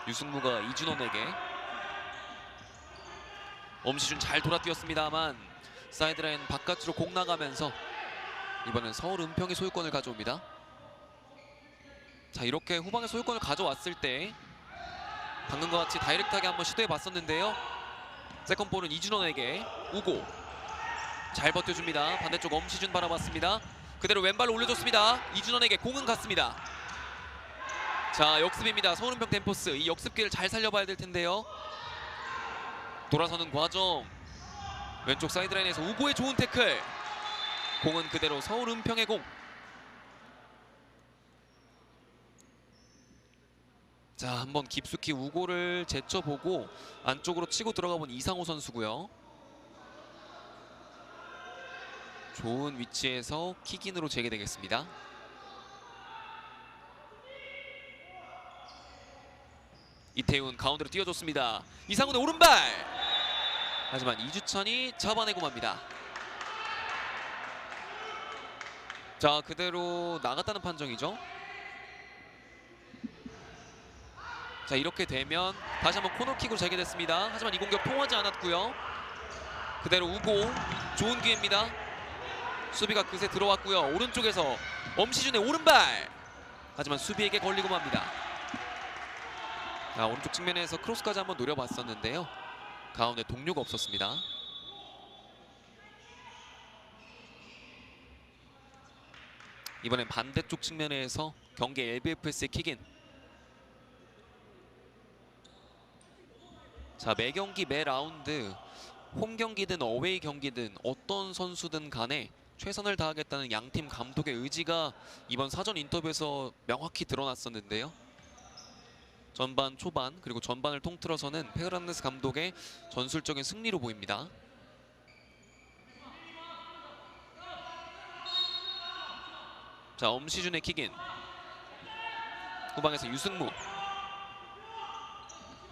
유승무가 이준원에게. 엄시준 잘 돌아뛰었습니다만 사이드라인 바깥으로 공 나가면서 이번엔 서울 은평이 소유권을 가져옵니다. 자, 이렇게 후방에 소유권을 가져왔을 때 방금과 같이 다이렉트하게 한번 시도해봤었는데요. 세컨볼은 이준원에게. 우고 잘 버텨줍니다. 반대쪽 엄시준 바라봤습니다. 그대로 왼발로 올려줬습니다. 이준원에게 공은 갔습니다. 자, 역습입니다. 서울 은평 덴포스. 이 역습기를 잘 살려봐야 될 텐데요. 돌아서는 과정. 왼쪽 사이드라인에서 우고의 좋은 태클. 공은 그대로 서울 은평의 공. 자, 한번 깊숙이 우고를 제쳐보고 안쪽으로 치고 들어가 본 이상호 선수고요. 좋은 위치에서 킥인으로 재개되겠습니다. 이태훈 가운데로 띄워줬습니다. 이상훈의 오른발! 하지만 이주찬이 잡아내고 맙니다. 자, 그대로 나갔다는 판정이죠. 자, 이렇게 되면 다시 한번 코너킥으로 재개됐습니다. 하지만 이 공격 통하지 않았고요. 그대로 우고 좋은 기회입니다. 수비가 그새 들어왔고요. 오른쪽에서 엄시준의 오른발! 하지만 수비에게 걸리고 맙니다. 자, 오른쪽 측면에서 크로스까지 한번 노려봤었는데요. 가운데 동료가 없었습니다. 이번엔 반대쪽 측면에서 경기 LBFS의 킥인. 자, 매 경기 매 라운드 홈 경기든 어웨이 경기든 어떤 선수든 간에 최선을 다하겠다는 양팀 감독의 의지가 이번 사전 인터뷰에서 명확히 드러났었는데요. 전반 초반 그리고 전반을 통틀어서는 페르난데스 감독의 전술적인 승리로 보입니다. 자, 엄시준의 킥인. 후방에서 유승무.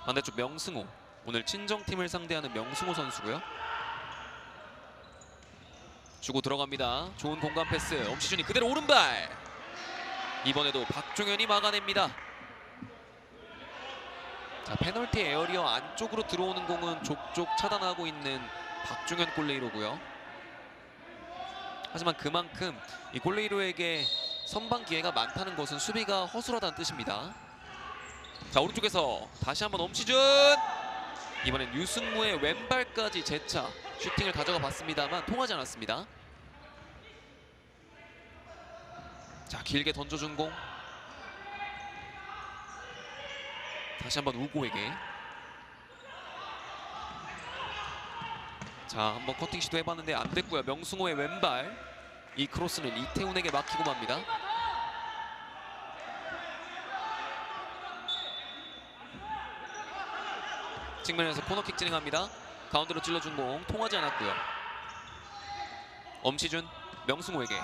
반대쪽 명승호. 오늘 친정팀을 상대하는 명승호 선수고요. 주고 들어갑니다. 좋은 공간 패스. 엄시준이 그대로 오른발. 이번에도 박종현이 막아냅니다. 자, 페널티 에어리어 안쪽으로 들어오는 공은 족족 차단하고 있는 박종현 골레이로고요. 하지만 그만큼 이 골레이로에게 선방 기회가 많다는 것은 수비가 허술하다는 뜻입니다. 자, 오른쪽에서 다시 한번 엄시준. 이번엔 유승무의 왼발까지 재차 슈팅을 가져가 봤습니다만 통하지 않았습니다. 자, 길게 던져준 공. 다시 한번 우고에게. 자, 한번 커팅 시도해봤는데 안 됐고요. 명승호의 왼발. 이 크로스는 이태훈에게 막히고 맙니다. 측면에서 코너킥 진행합니다. 가운데로 찔러준 공 통하지 않았고요. 엄시준, 명승호에게.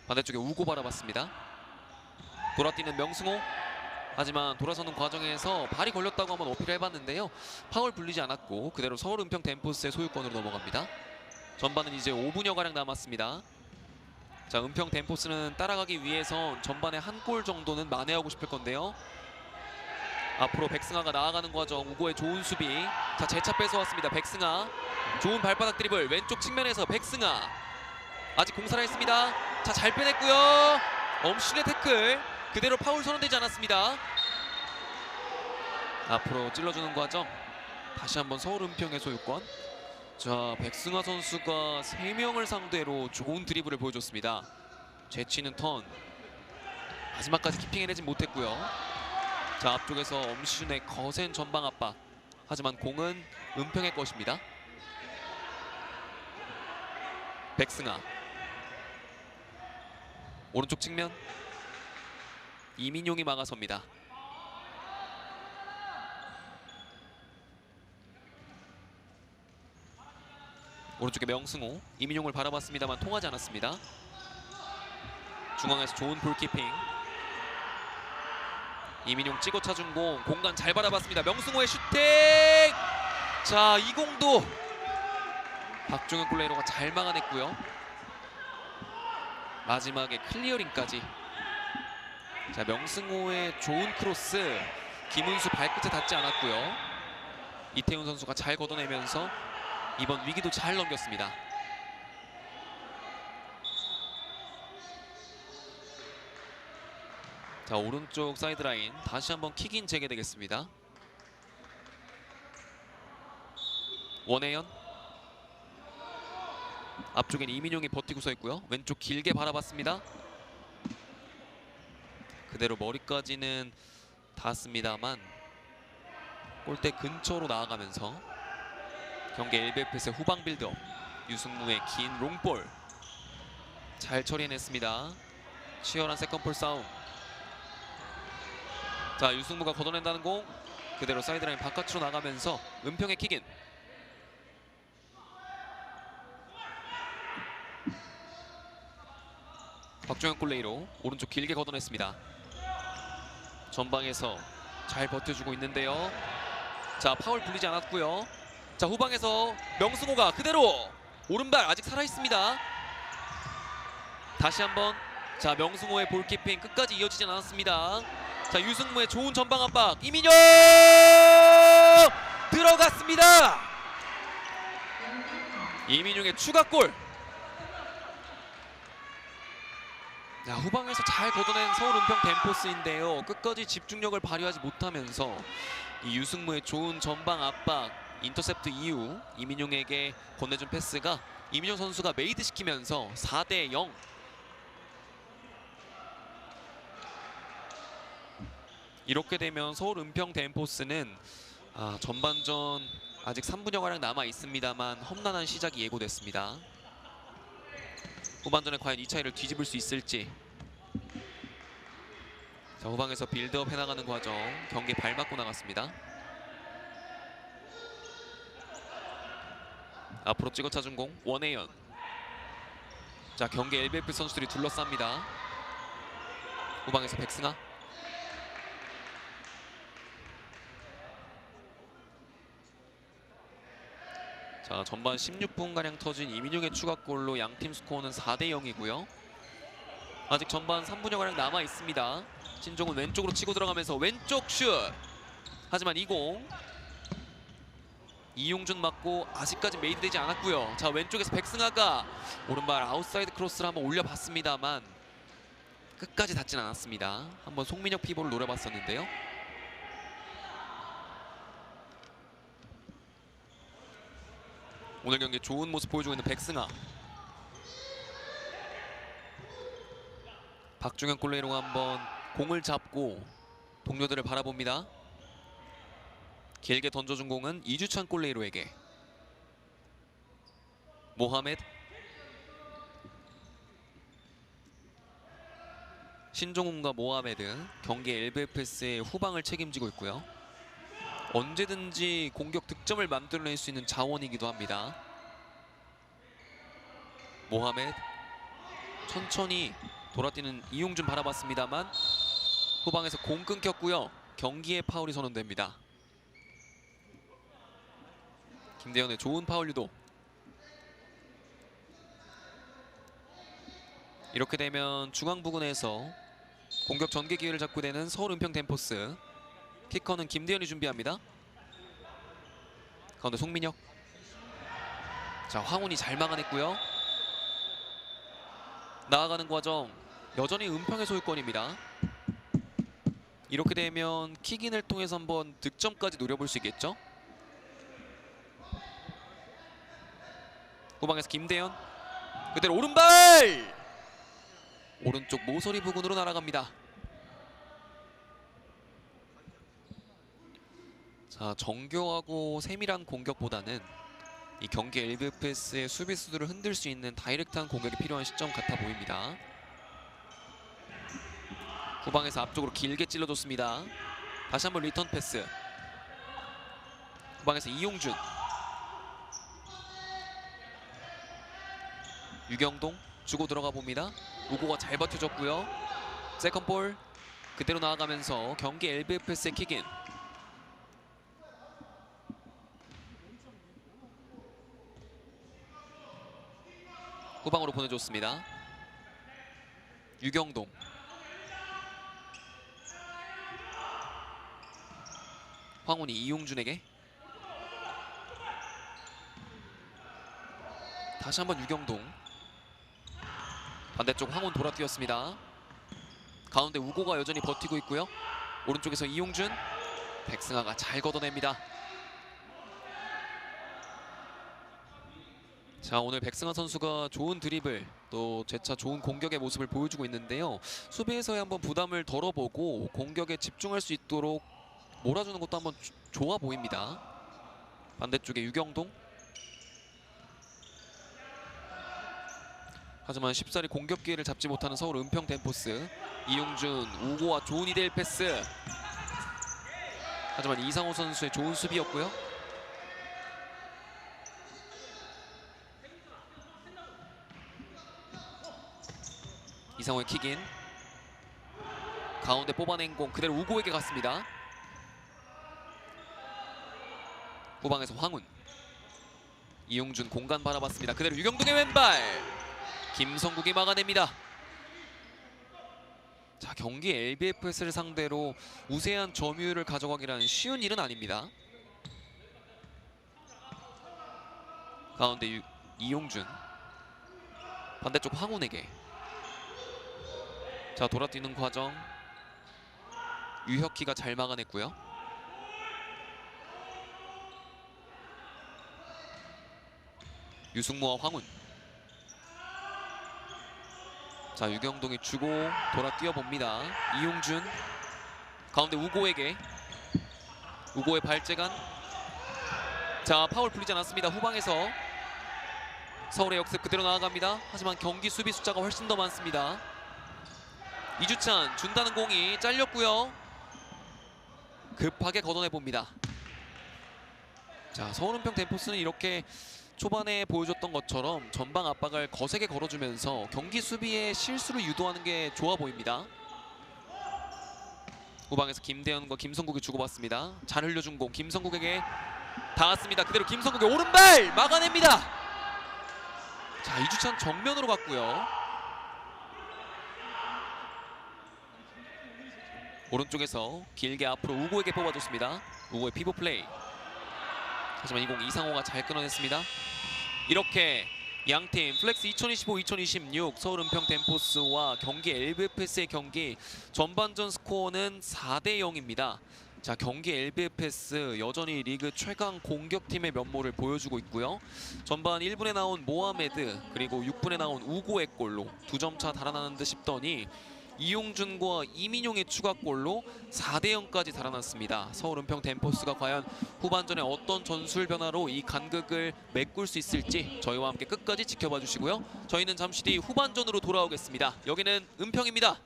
반대쪽에 우고 바라봤습니다. 돌아뛰는 명승호. 하지만 돌아서는 과정에서 발이 걸렸다고 한번 어필을 해봤는데요. 파울 불리지 않았고 그대로 서울 은평 댄포스의 소유권으로 넘어갑니다. 전반은 이제 5분여가량 남았습니다. 자, 은평 댄포스는 따라가기 위해선 전반에 한 골 정도는 만회하고 싶을 건데요. 앞으로 백승아가 나아가는 과정, 우고의 좋은 수비. 자, 재차 뺏어왔습니다. 백승아, 좋은 발바닥 드리블, 왼쪽 측면에서 백승아 아직 공 살아있습니다. 자, 잘 빼냈고요. 엄신의 태클, 그대로 파울 선언되지 않았습니다. 앞으로 찔러주는 과정, 다시 한번 서울 은평의 소유권. 자, 백승아 선수가 3명을 상대로 좋은 드리블을 보여줬습니다. 재치있는 턴, 마지막까지 키핑해내진 못했고요. 자, 앞쪽에서 엄시준의 거센 전방 압박. 하지만 공은 은평의 것입니다. 백승아, 오른쪽 측면 이민용이 막아섭니다. 오른쪽에 명승호, 이민용을 바라봤습니다만 통하지 않았습니다. 중앙에서 좋은 볼키핑. 이민용 찍어 차준 공, 공간 잘 바라봤습니다. 명승호의 슈팅! 자, 이 공도 박종현 골레이로가 잘 막아냈고요. 마지막에 클리어링까지. 자, 명승호의 좋은 크로스, 김은수 발끝에 닿지 않았고요. 이태훈 선수가 잘 걷어내면서 이번 위기도 잘 넘겼습니다. 자, 오른쪽 사이드라인 다시 한번 킥인 재개되겠습니다. 원혜연, 앞쪽엔 이민용이 버티고 서 있고요. 왼쪽 길게 바라봤습니다. 그대로 머리까지는 닿았습니다만 골대 근처로 나아가면서 경기 LBFS의 후방 빌드업. 유승무의 긴 롱볼 잘 처리해냈습니다. 치열한 세컨볼 싸움. 자, 유승무가 걷어낸다는 공, 그대로 사이드라인 바깥으로 나가면서 은평의 킥인. 박종현 골레이로 오른쪽 길게 걷어냈습니다. 전방에서 잘 버텨주고 있는데요. 자, 파울 불리지 않았고요. 자, 후방에서 명승호가 그대로 오른발 아직 살아있습니다. 다시 한번, 자, 명승호의 볼키핑 끝까지 이어지진 않았습니다. 자, 유승무의 좋은 전방 압박, 이민용 들어갔습니다. 이민용의 추가골. 자, 후방에서 잘 걷어낸 서울 은평 댄포스인데요. 끝까지 집중력을 발휘하지 못하면서 이 유승무의 좋은 전방 압박, 인터셉트 이후 이민용에게 건네준 패스가 이민용 선수가 메이드 시키면서 4대0. 이렇게 되면 서울 은평 댄포스는 전반전 아직 3분여가량 남아 있습니다만 험난한 시작이 예고됐습니다. 후반전에 과연 이 차이를 뒤집을 수 있을지. 자, 후방에서 빌드업 해나가는 과정, 경기에 발 맞고 나갔습니다. 앞으로 찍어 차준 공, 원혜연. 자, 경기 LBF 선수들이 둘러쌉니다. 후방에서 백승아. 자, 전반 16분가량 터진 이민용의 추가골로 양팀 스코어는 4대0이고요. 아직 전반 3분여가량 남아 있습니다. 신종은 왼쪽으로 치고 들어가면서 왼쪽 슛. 하지만 이 공 이용준 맞고 아직까지 메이드되지 않았고요. 자, 왼쪽에서 백승아가 오른발 아웃사이드 크로스를 한번 올려봤습니다만 끝까지 닿진 않았습니다. 한번 송민혁 피볼을 노려봤었는데요. 오늘 경기 좋은 모습 보여주고 있는 백승아. 박종현 골레이로가 한번 공을 잡고 동료들을 바라봅니다. 길게 던져준 공은 이주찬 골레이로에게. 모하메드. 신종훈과 모하메드, 경기 LBFS의 후방을 책임지고 있고요. 언제든지 공격 득점을 만들어낼 수 있는 자원이기도 합니다. 모하메드 천천히 돌아뛰는 이용준 바라봤습니다만 후방에서 공 끊겼고요. 경기에 파울이 선언됩니다. 김대현의 좋은 파울 유도. 이렇게 되면 중앙 부근에서 공격 전개 기회를 잡고 되는 서울 은평 댄포스. 키커는 김대현이 준비합니다. 가운데 송민혁. 자, 황훈이 잘 막아냈고요. 나아가는 과정 여전히 은평의 소유권입니다. 이렇게 되면 킥인을 통해서 한번 득점까지 노려볼 수 있겠죠. 후방에서 김대현 그대로 오른발! 오른쪽 모서리 부근으로 날아갑니다. 자, 정교하고 세밀한 공격보다는 이 경기 LBFS의 수비수들을 흔들 수 있는 다이렉트한 공격이 필요한 시점 같아 보입니다. 후방에서 앞쪽으로 길게 찔러줬습니다. 다시 한번 리턴 패스. 후방에서 이용준. 유경동 주고 들어가 봅니다. 우고가 잘 버텨줬고요. 세컨볼 그대로 나아가면서 경기 LBFS의 킥인. 후방으로 보내줬습니다. 유경동. 황훈이 이용준에게. 다시 한번 유경동. 반대쪽 황훈 돌아 뛰었습니다. 가운데 우고가 여전히 버티고 있고요. 오른쪽에서 이용준. 백승아가 잘 걷어냅니다. 자, 오늘 백승아 선수가 좋은 드리블 또 재차 좋은 공격의 모습을 보여주고 있는데요. 수비에서의 한번 부담을 덜어보고 공격에 집중할 수 있도록 몰아주는 것도 한번 좋아 보입니다. 반대쪽에 유경동. 하지만 쉽사리 공격 기회를 잡지 못하는 서울 은평 댄포스. 이용준, 우고와 좋은 2대1 패스. 하지만 이상호 선수의 좋은 수비였고요. 이상호의 킥인. 가운데 뽑아낸 공 그대로 우고에게 갔습니다. 후방에서 황훈. 이용준 공간 바라봤습니다. 그대로 유경동의 왼발. 김성국이 막아냅니다. 자, 경기 LBFS를 상대로 우세한 점유율을 가져가기란 쉬운 일은 아닙니다. 가운데 이용준. 반대쪽 황훈에게. 자, 돌아뛰는 과정 유혁희가 잘 막아냈고요. 유승모와 황훈. 자, 유경동이 주고 돌아 뛰어봅니다. 이용준. 가운데 우고에게. 우고의 발재간. 자, 파울 풀리지 않았습니다. 후방에서 서울의 역습 그대로 나아갑니다. 하지만 경기 수비 숫자가 훨씬 더 많습니다. 이주찬 준다는 공이 잘렸고요. 급하게 걷어내봅니다. 자, 서울은평 댄포스는 이렇게 초반에 보여줬던 것처럼 전방 압박을 거세게 걸어주면서 경기 수비에 실수를 유도하는 게 좋아 보입니다. 후방에서 김대현과 김성국이 주고받습니다. 잘 흘려준 공 김성국에게 닿았습니다. 그대로 김성국의 오른발 막아냅니다. 자, 이주찬 정면으로 갔고요. 오른쪽에서 길게 앞으로 우고에게 뽑아줬습니다. 우고의 피보 플레이. 하지만 이 공 이상호가 잘 끊어냈습니다. 이렇게 양팀 플렉스 2025-2026 서울 은평 댄포스와 경기 LBFS의 경기 전반전 스코어는 4대 0입니다. 자, 경기 LBFS 여전히 리그 최강 공격팀의 면모를 보여주고 있고요. 전반 1분에 나온 모하메드 그리고 6분에 나온 우고의 골로 2점 차 달아나는 듯 싶더니 이용준과 이민용의 추가골로 4대 0까지 달아났습니다. 서울 은평 댄포스가 과연 후반전에 어떤 전술 변화로 이 간극을 메꿀 수 있을지 저희와 함께 끝까지 지켜봐 주시고요. 저희는 잠시 뒤 후반전으로 돌아오겠습니다. 여기는 은평입니다.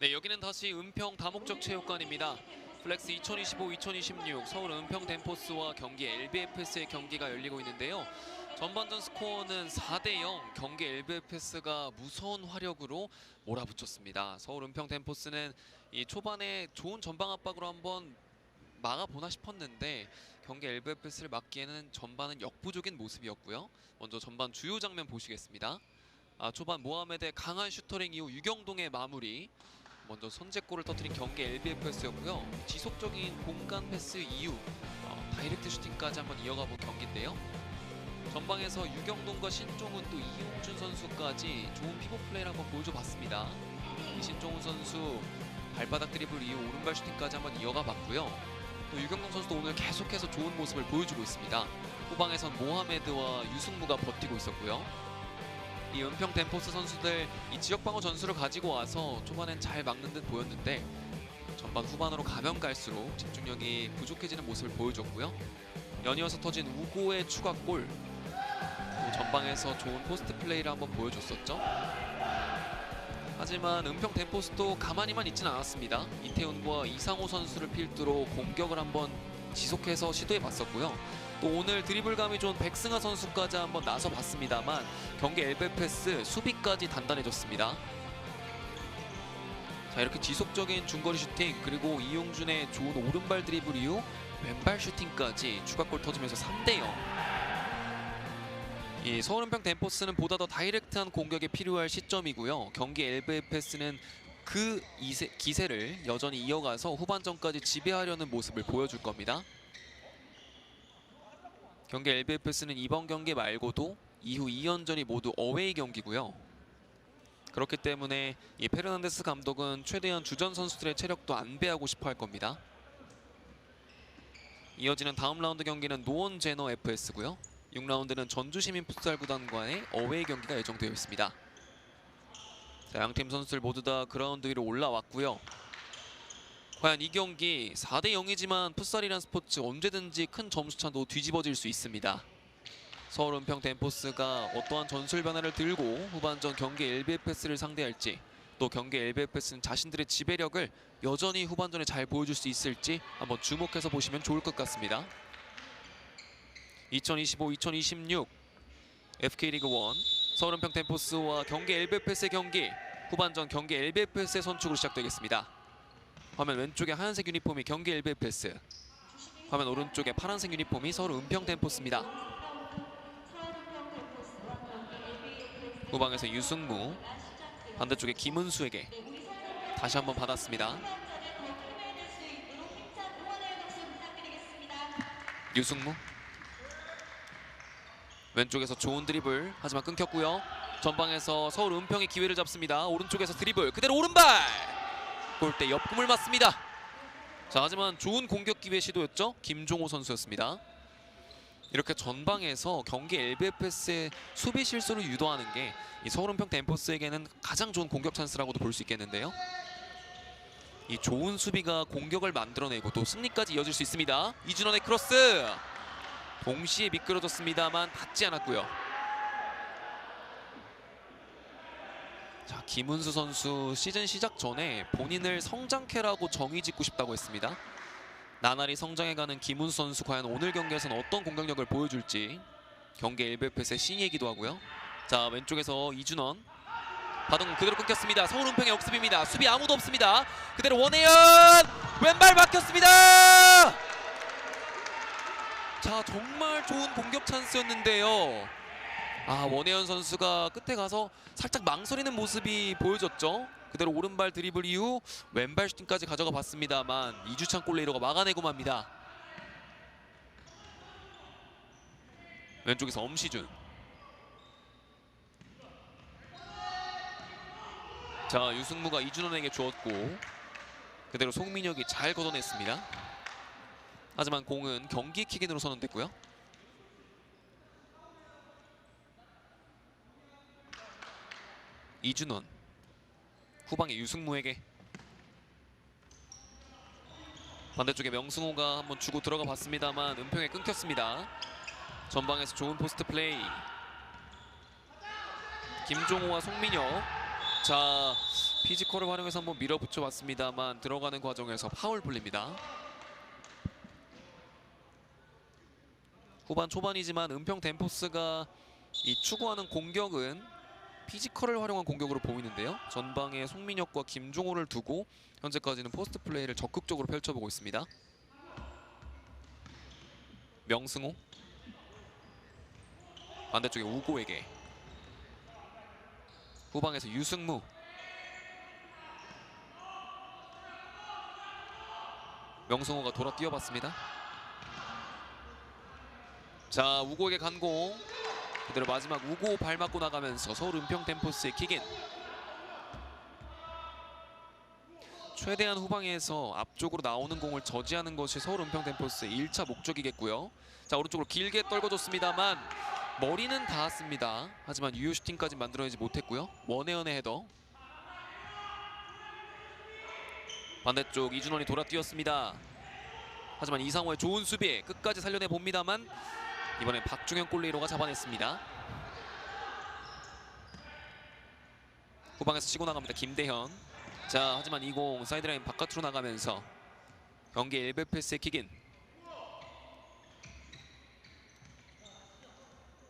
네, 여기는 다시 은평 다목적 체육관입니다. 플렉스 2025-2026 서울 은평 댄포스와 경기 LBFS의 경기가 열리고 있는데요. 전반전 스코어는 4대0, 경기 LBFS가 무서운 화력으로 몰아붙였습니다. 서울 은평 댄포스는 이 초반에 좋은 전방 압박으로 한번 막아보나 싶었는데 경기 LBFS를 막기에는 전반은 역부족인 모습이었고요. 먼저 전반 주요 장면 보시겠습니다. 초반 모하메드의 강한 슈터링 이후 유경동의 마무리, 먼저 선제골을 터뜨린 경기 LBFS였고요. 지속적인 공간 패스 이후 다이렉트 슈팅까지 한번 이어가 본 경기인데요. 전방에서 유경동과 신종훈 또 이용준 선수까지 좋은 피벗 플레이를 한번 보여줘봤습니다. 이 신종훈 선수 발바닥 드리블 이후 오른발 슈팅까지 한번 이어가 봤고요. 또 유경동 선수도 오늘 계속해서 좋은 모습을 보여주고 있습니다. 후방에선 모하메드와 유승무가 버티고 있었고요. 이 은평 댄포스 선수들 이 지역 방어 전술을 가지고 와서 초반엔 잘 막는 듯 보였는데 전반 후반으로 가면 갈수록 집중력이 부족해지는 모습을 보여줬고요. 연이어서 터진 우고의 추가골, 또 전방에서 좋은 포스트 플레이를 한번 보여줬었죠. 하지만 은평 댄포스도 가만히만 있지는 않았습니다. 이태훈과 이상호 선수를 필두로 공격을 한번 지속해서 시도해봤었고요. 또 오늘 드리블감이 좋은 백승하 선수까지 한번 나서봤습니다만 경기 LBFS 수비까지 단단해졌습니다. 자, 이렇게 지속적인 중거리 슈팅 그리고 이용준의 좋은 오른발 드리블 이후 왼발 슈팅까지 추가골 터지면서 3대0. 이 서울 은평 댄포스는 보다 더 다이렉트한 공격이 필요할 시점이고요. 경기 LBFS는 그 기세를 여전히 이어가서 후반전까지 지배하려는 모습을 보여줄 겁니다. 경기 LBFS는 이번 경기 말고도 이후 2연전이 모두 어웨이 경기고요. 그렇기 때문에 이 페르난데스 감독은 최대한 주전 선수들의 체력도 안배하고 싶어 할 겁니다. 이어지는 다음 라운드 경기는 노원 제너 FS고요. 6라운드는 전주시민 풋살구단과의 어웨이 경기가 예정되어 있습니다. 자, 양팀 선수들 모두 다 그라운드 위로 올라왔고요. 과연 이 경기 4대0이지만 풋살이란 스포츠 언제든지 큰 점수차도 뒤집어질 수 있습니다. 서울 은평 댄포스가 어떠한 전술 변화를 들고 후반전 경기 LBFS를 상대할지, 또 경기 LBFS는 자신들의 지배력을 여전히 후반전에 잘 보여줄 수 있을지 한번 주목해서 보시면 좋을 것 같습니다. 2025-2026 FK리그1 서울 은평 댄포스와 경기 LBFS의 경기, 후반전 경기 LBFS의 선축으로 시작되겠습니다. 화면 왼쪽에 하얀색 유니폼이 경기 LBFS, 화면 오른쪽에 파란색 유니폼이 서울 은평 댄포스입니다. 후방에서 유승무, 반대쪽에 김은수에게 다시 한번 받았습니다. 유승무, 왼쪽에서 좋은 드리블 하지만 끊겼고요. 전방에서 서울 은평이 기회를 잡습니다. 오른쪽에서 드리블 그대로 오른발, 골대 옆구물 맞습니다. 자, 하지만 좋은 공격 기회 시도였죠. 김종호 선수였습니다. 이렇게 전방에서 경기 LBFS의 수비 실수를 유도하는 게 이 서울 은평 댄포스에게는 가장 좋은 공격 찬스라고도 볼 수 있겠는데요. 이 좋은 수비가 공격을 만들어내고 또 승리까지 이어질 수 있습니다. 이준원의 크로스 동시에 미끄러졌습니다만 닿지 않았고요. 자, 김은수 선수 시즌 시작 전에 본인을 성장캐라고 정의 짓고 싶다고 했습니다. 나날이 성장해가는 김은수 선수, 과연 오늘 경기에서는 어떤 공격력을 보여줄지 경기 LBFS의 신이기도 하고요. 자, 왼쪽에서 이준원 받은 그대로 끊겼습니다. 서울 은평의 역습입니다. 수비 아무도 없습니다. 그대로 원혜연 왼발 막혔습니다. 자, 정말 좋은 공격 찬스였는데요. 원혜연 선수가 끝에 가서 살짝 망설이는 모습이 보여졌죠. 그대로 오른발 드리블 이후 왼발 슈팅까지 가져가 봤습니다만 이주찬 골레이로가 막아내고 맙니다. 왼쪽에서 엄시준, 자, 유승무가 이준원에게 주었고 그대로 송민혁이 잘 걷어냈습니다. 하지만 공은 경기 킥인으로 선언됐고요. 이준원, 후방에 유승무에게, 반대쪽에 명승호가 한번 주고 들어가 봤습니다만 은평에 끊겼습니다. 전방에서 좋은 포스트 플레이, 김종호와 송민혁. 자, 피지컬을 활용해서 한번 밀어붙여 왔습니다만 들어가는 과정에서 파울 불립니다. 후반 초반이지만 은평 댄포스가 이 추구하는 공격은 피지컬을 활용한 공격으로 보이는데요. 전방에 송민혁과 김종호를 두고 현재까지는 포스트 플레이를 적극적으로 펼쳐보고 있습니다. 명승호, 반대쪽에 우고에게, 후방에서 유승무, 명승호가 돌아 뛰어봤습니다. 자, 우고에게 간 공 그대로 마지막 우고 발 맞고 나가면서 서울 은평 댄포스의 킥인. 최대한 후방에서 앞쪽으로 나오는 공을 저지하는 것이 서울 은평 댄포스의 1차 목적이겠고요. 자, 오른쪽으로 길게 떨궈줬습니다만 머리는 닿았습니다. 하지만 유효 슈팅까지 만들어내지 못했고요. 원혜연의 헤더. 반대쪽 이준원이 돌아 뛰었습니다. 하지만 이상호의 좋은 수비 끝까지 살려내 봅니다만 이번엔 박중현 골리로가 잡아냈습니다. 후방에서 치고 나갑니다. 김대현. 자, 하지만 이 공 사이드라인 바깥으로 나가면서 경기 LBFS의 킥인.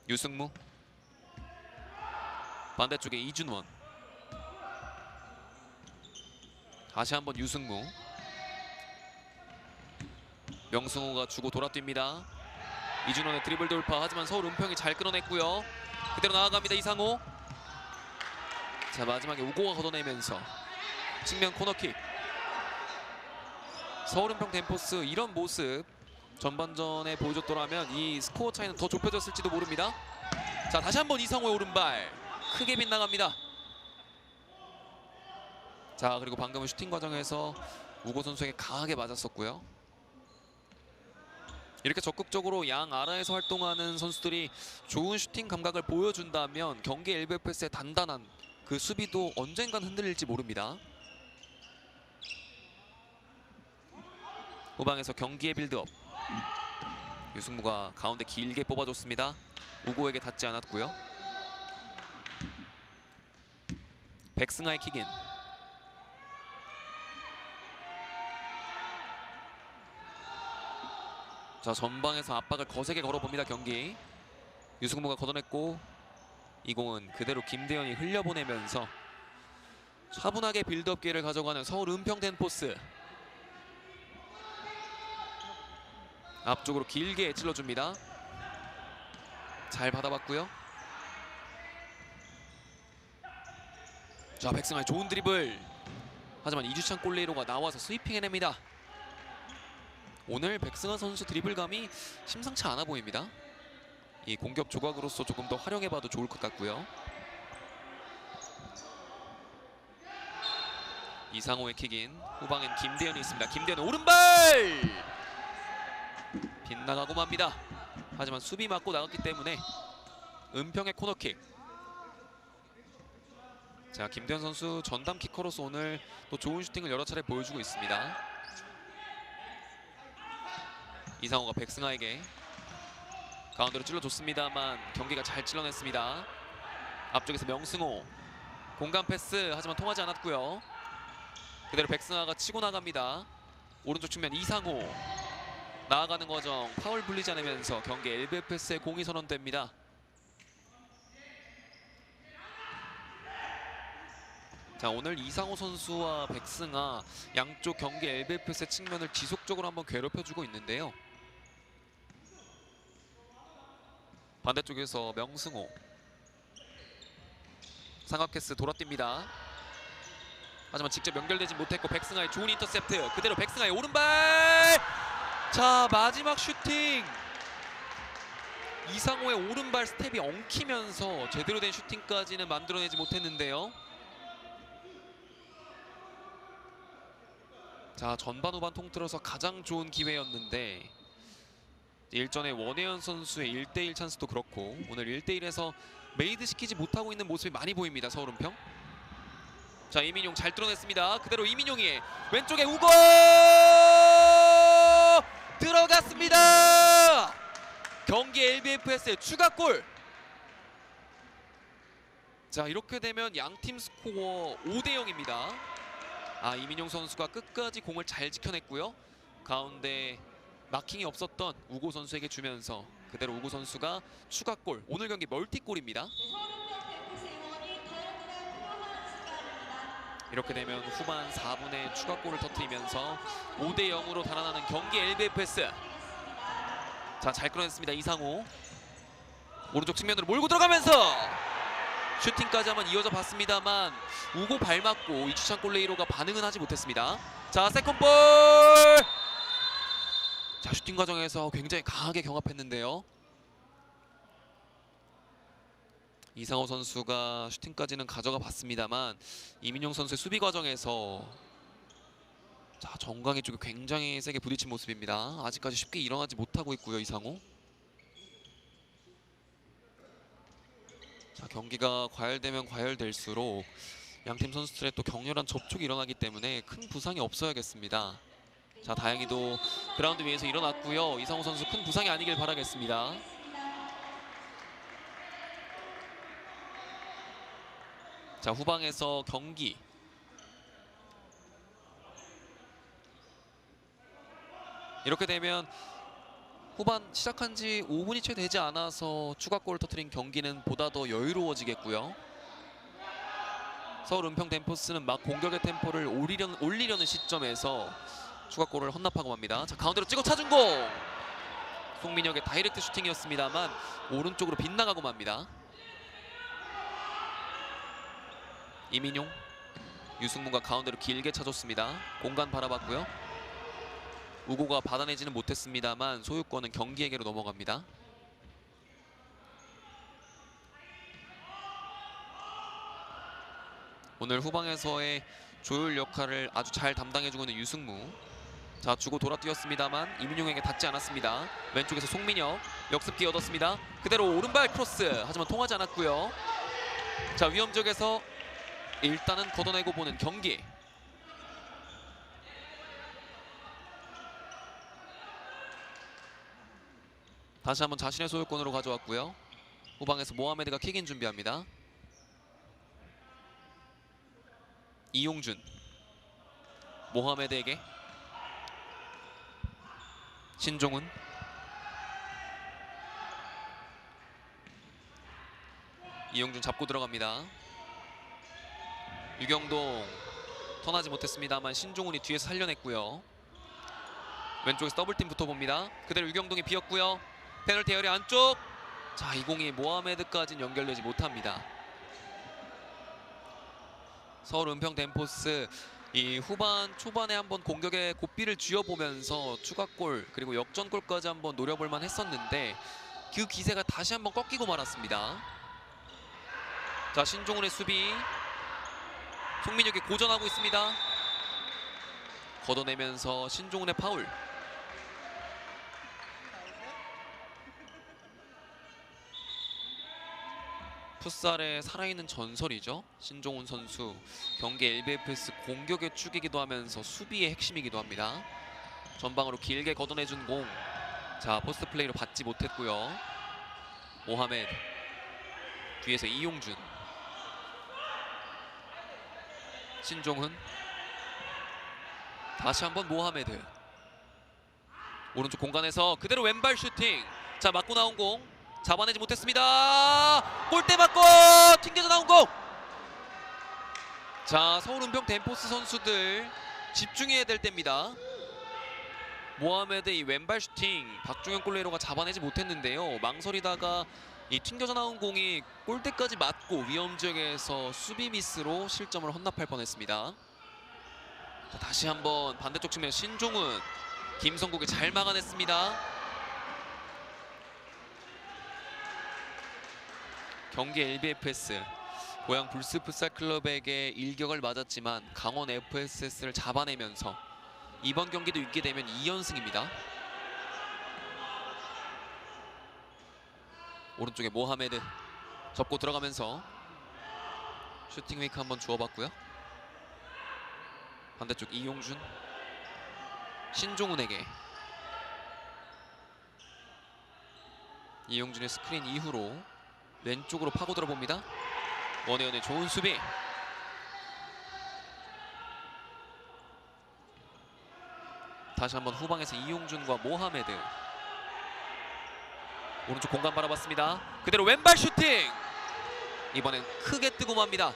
유승무, 반대쪽에 이준원, 다시 한번 유승무, 명승호가 주고 돌아뜁니다. 이준원의 드리블 돌파, 하지만 서울 은평이 잘 끌어냈고요. 그대로 나아갑니다. 이상호. 자, 마지막에 우고가 걷어내면서 측면 코너킥. 서울 은평 댄포스 이런 모습 전반전에 보여줬더라면 이 스코어 차이는 더 좁혀졌을지도 모릅니다. 자, 다시 한번 이상호의 오른발 크게 빗나갑니다. 자, 그리고 방금은 슈팅 과정에서 우고 선수에게 강하게 맞았었고요. 이렇게 적극적으로 양 아라에서 활동하는 선수들이 좋은 슈팅 감각을 보여준다면 경기 LBFS의 단단한 그 수비도 언젠간 흔들릴지 모릅니다. 후방에서 경기의 빌드업. 유승무가 가운데 길게 뽑아줬습니다. 우고에게 닿지 않았고요. 백승하의 킥인. 자, 전방에서 압박을 거세게 걸어봅니다. 경기. 유승무가 걷어냈고 이 공은 그대로 김대현이 흘려보내면서 차분하게 빌드업 기회를 가져가는 서울 은평 댄포스. 앞쪽으로 길게 찔러줍니다. 잘 받아봤고요. 자, 백승환의 좋은 드리블. 하지만 이주찬 골레이로가 나와서 스위핑해냅니다. 오늘 백승환 선수 드리블감이 심상치 않아 보입니다. 이 공격 조각으로서 조금 더 활용해봐도 좋을 것 같고요. 이상호의 킥인. 후방엔 김대현이 있습니다. 김대현의 오른발! 빗나가고 맙니다. 하지만 수비 맞고 나갔기 때문에 은평의 코너킥. 자, 김대현 선수 전담 키커로서 오늘 또 좋은 슈팅을 여러 차례 보여주고 있습니다. 이상호가 백승하에게 가운데로 찔러줬습니다만 경기가 잘 찔러냈습니다. 앞쪽에서 명승호 공간 패스, 하지만 통하지 않았고요. 그대로 백승하가 치고 나갑니다. 오른쪽 측면 이상호 나아가는 과정 파울 불리지 않으면서 경기 LBFS의 공이 선언됩니다. 자, 오늘 이상호 선수와 백승하 양쪽 경기 LBFS의 측면을 지속적으로 한번 괴롭혀주고 있는데요. 반대쪽에서 명승호 상하캐스 돌아뜁니다. 하지만 직접 연결되지 못했고 백승하의 좋은 인터셉트. 그대로 백승하의 오른발. 자, 마지막 슈팅. 이상호의 오른발 스텝이 엉키면서 제대로 된 슈팅까지는 만들어내지 못했는데요. 자, 전반 후반 통틀어서 가장 좋은 기회였는데 일전에 원혜연 선수의 1대1 찬스도 그렇고 오늘 1대1에서 메이드 시키지 못하고 있는 모습이 많이 보입니다. 서울 은평. 자, 이민용 잘 뚫어냈습니다. 그대로 이민용이 왼쪽에 우고 들어갔습니다. 경기 LBFS의 추가골. 자, 이렇게 되면 양팀 스코어 5대 0입니다. 이민용 선수가 끝까지 공을 잘 지켜냈고요. 가운데 마킹이 없었던 우고 선수에게 주면서 그대로 우고 선수가 추가골, 오늘 경기 멀티골입니다. 이렇게 되면 후반 4분에 추가골을 터뜨리면서 5대 0으로 달아나는 경기 LBFS. 자, 잘 끌어냈습니다. 이상호. 오른쪽 측면으로 몰고 들어가면서 슈팅까지 한번 이어져 봤습니다만 우고 발 맞고 이추찬 골레이로가 반응은 하지 못했습니다. 자, 세컨볼. 자, 슈팅 과정에서 굉장히 강하게 경합했는데요. 이상호 선수가 슈팅까지는 가져가 봤습니다만 이민용 선수의 수비 과정에서 자, 정강이 쪽에 굉장히 세게 부딪힌 모습입니다. 아직까지 쉽게 일어나지 못하고 있고요, 이상호. 자, 경기가 과열되면 과열될수록 양팀 선수들의 또 격렬한 접촉이 일어나기 때문에 큰 부상이 없어야겠습니다. 자, 다행히도 그라운드 위에서 일어났고요. 이상호 선수 큰 부상이 아니길 바라겠습니다. 자, 후방에서 경기. 이렇게 되면 후반 시작한 지 5분이 채 되지 않아서 추가골을 터뜨린 경기는 보다 더 여유로워지겠고요. 서울 은평 댐포스는 막 공격의 템포를 올리려는 시점에서 추가골을 헌납하고 맙니다. 자, 가운데로 찍어 차준 공! 송민혁의 다이렉트 슈팅이었습니다만 오른쪽으로 빗나가고 맙니다. 이민용, 유승문과 가운데로 길게 차줬습니다. 공간 바라봤고요. 우고가 받아내지는 못했습니다만 소유권은 경기에게로 넘어갑니다. 오늘 후방에서의 조율 역할을 아주 잘 담당해주고 있는 유승무. 자, 주고 돌아 뛰었습니다만 이민용에게 닿지 않았습니다. 왼쪽에서 송민혁 역습기 얻었습니다. 그대로 오른발 크로스, 하지만 통하지 않았고요. 자, 위험 지역에서 일단은 걷어내고 보는 경기. 다시 한번 자신의 소유권으로 가져왔고요. 후방에서 모하메드가 킥인 준비합니다. 이용준, 모하메드에게 신종훈. 이용준 잡고 들어갑니다. 유경동 턴하지 못했습니다만 신종훈이 뒤에서 살려냈고요. 왼쪽에서 더블팀 붙어봅니다. 그대로 유경동이 비었고요. 페널티 에어리 안쪽. 자, 이 공이 모하메드까지는 연결되지 못합니다. 서울 은평 댐포스 이 후반 초반에 한번 공격에 고삐를 쥐어보면서 추가골 그리고 역전골까지 한번 노려볼만 했었는데 그 기세가 다시 한번 꺾이고 말았습니다. 자, 신종훈의 수비. 송민혁이 고전하고 있습니다. 걷어내면서 신종훈의 파울. 풋살의 살아있는 전설이죠. 신종훈 선수. 경기 LBFS 공격의 축이기도 하면서 수비의 핵심이기도 합니다. 전방으로 길게 걷어내준 공. 자, 포스트 플레이로 받지 못했고요. 모하메드. 뒤에서 이용준. 신종훈. 다시 한번 모하메드. 오른쪽 공간에서 그대로 왼발 슈팅. 자, 맞고 나온 공. 잡아내지 못했습니다. 골대 맞고 튕겨져 나온 공. 자, 서울 은평 댐포스 선수들 집중해야 될 때입니다. 모하메드 이 왼발 슈팅 박종현 골레이로가 잡아내지 못했는데요. 망설이다가 이 튕겨져 나온 공이 골대까지 맞고 위험 지역에서 수비 미스로 실점을 헌납할 뻔했습니다. 자, 다시 한번 반대쪽 측면 신종훈. 김성국이 잘 막아냈습니다. 경기 LBFS 고양 불스 풋살 클럽에게 일격을 맞았지만 강원 FSS를 잡아내면서 이번 경기도 이기게 되면 2연승입니다. 오른쪽에 모하메드 접고 들어가면서 슈팅 웨이크 한번 주워봤고요. 반대쪽 이용준. 신종훈에게. 이용준의 스크린 이후로 왼쪽으로 파고들어 봅니다. 원혜연의 좋은 수비. 다시 한번 후방에서 이용준과 모하메드. 오른쪽 공간 바라봤습니다. 그대로 왼발 슈팅. 이번엔 크게 뜨고 맙니다.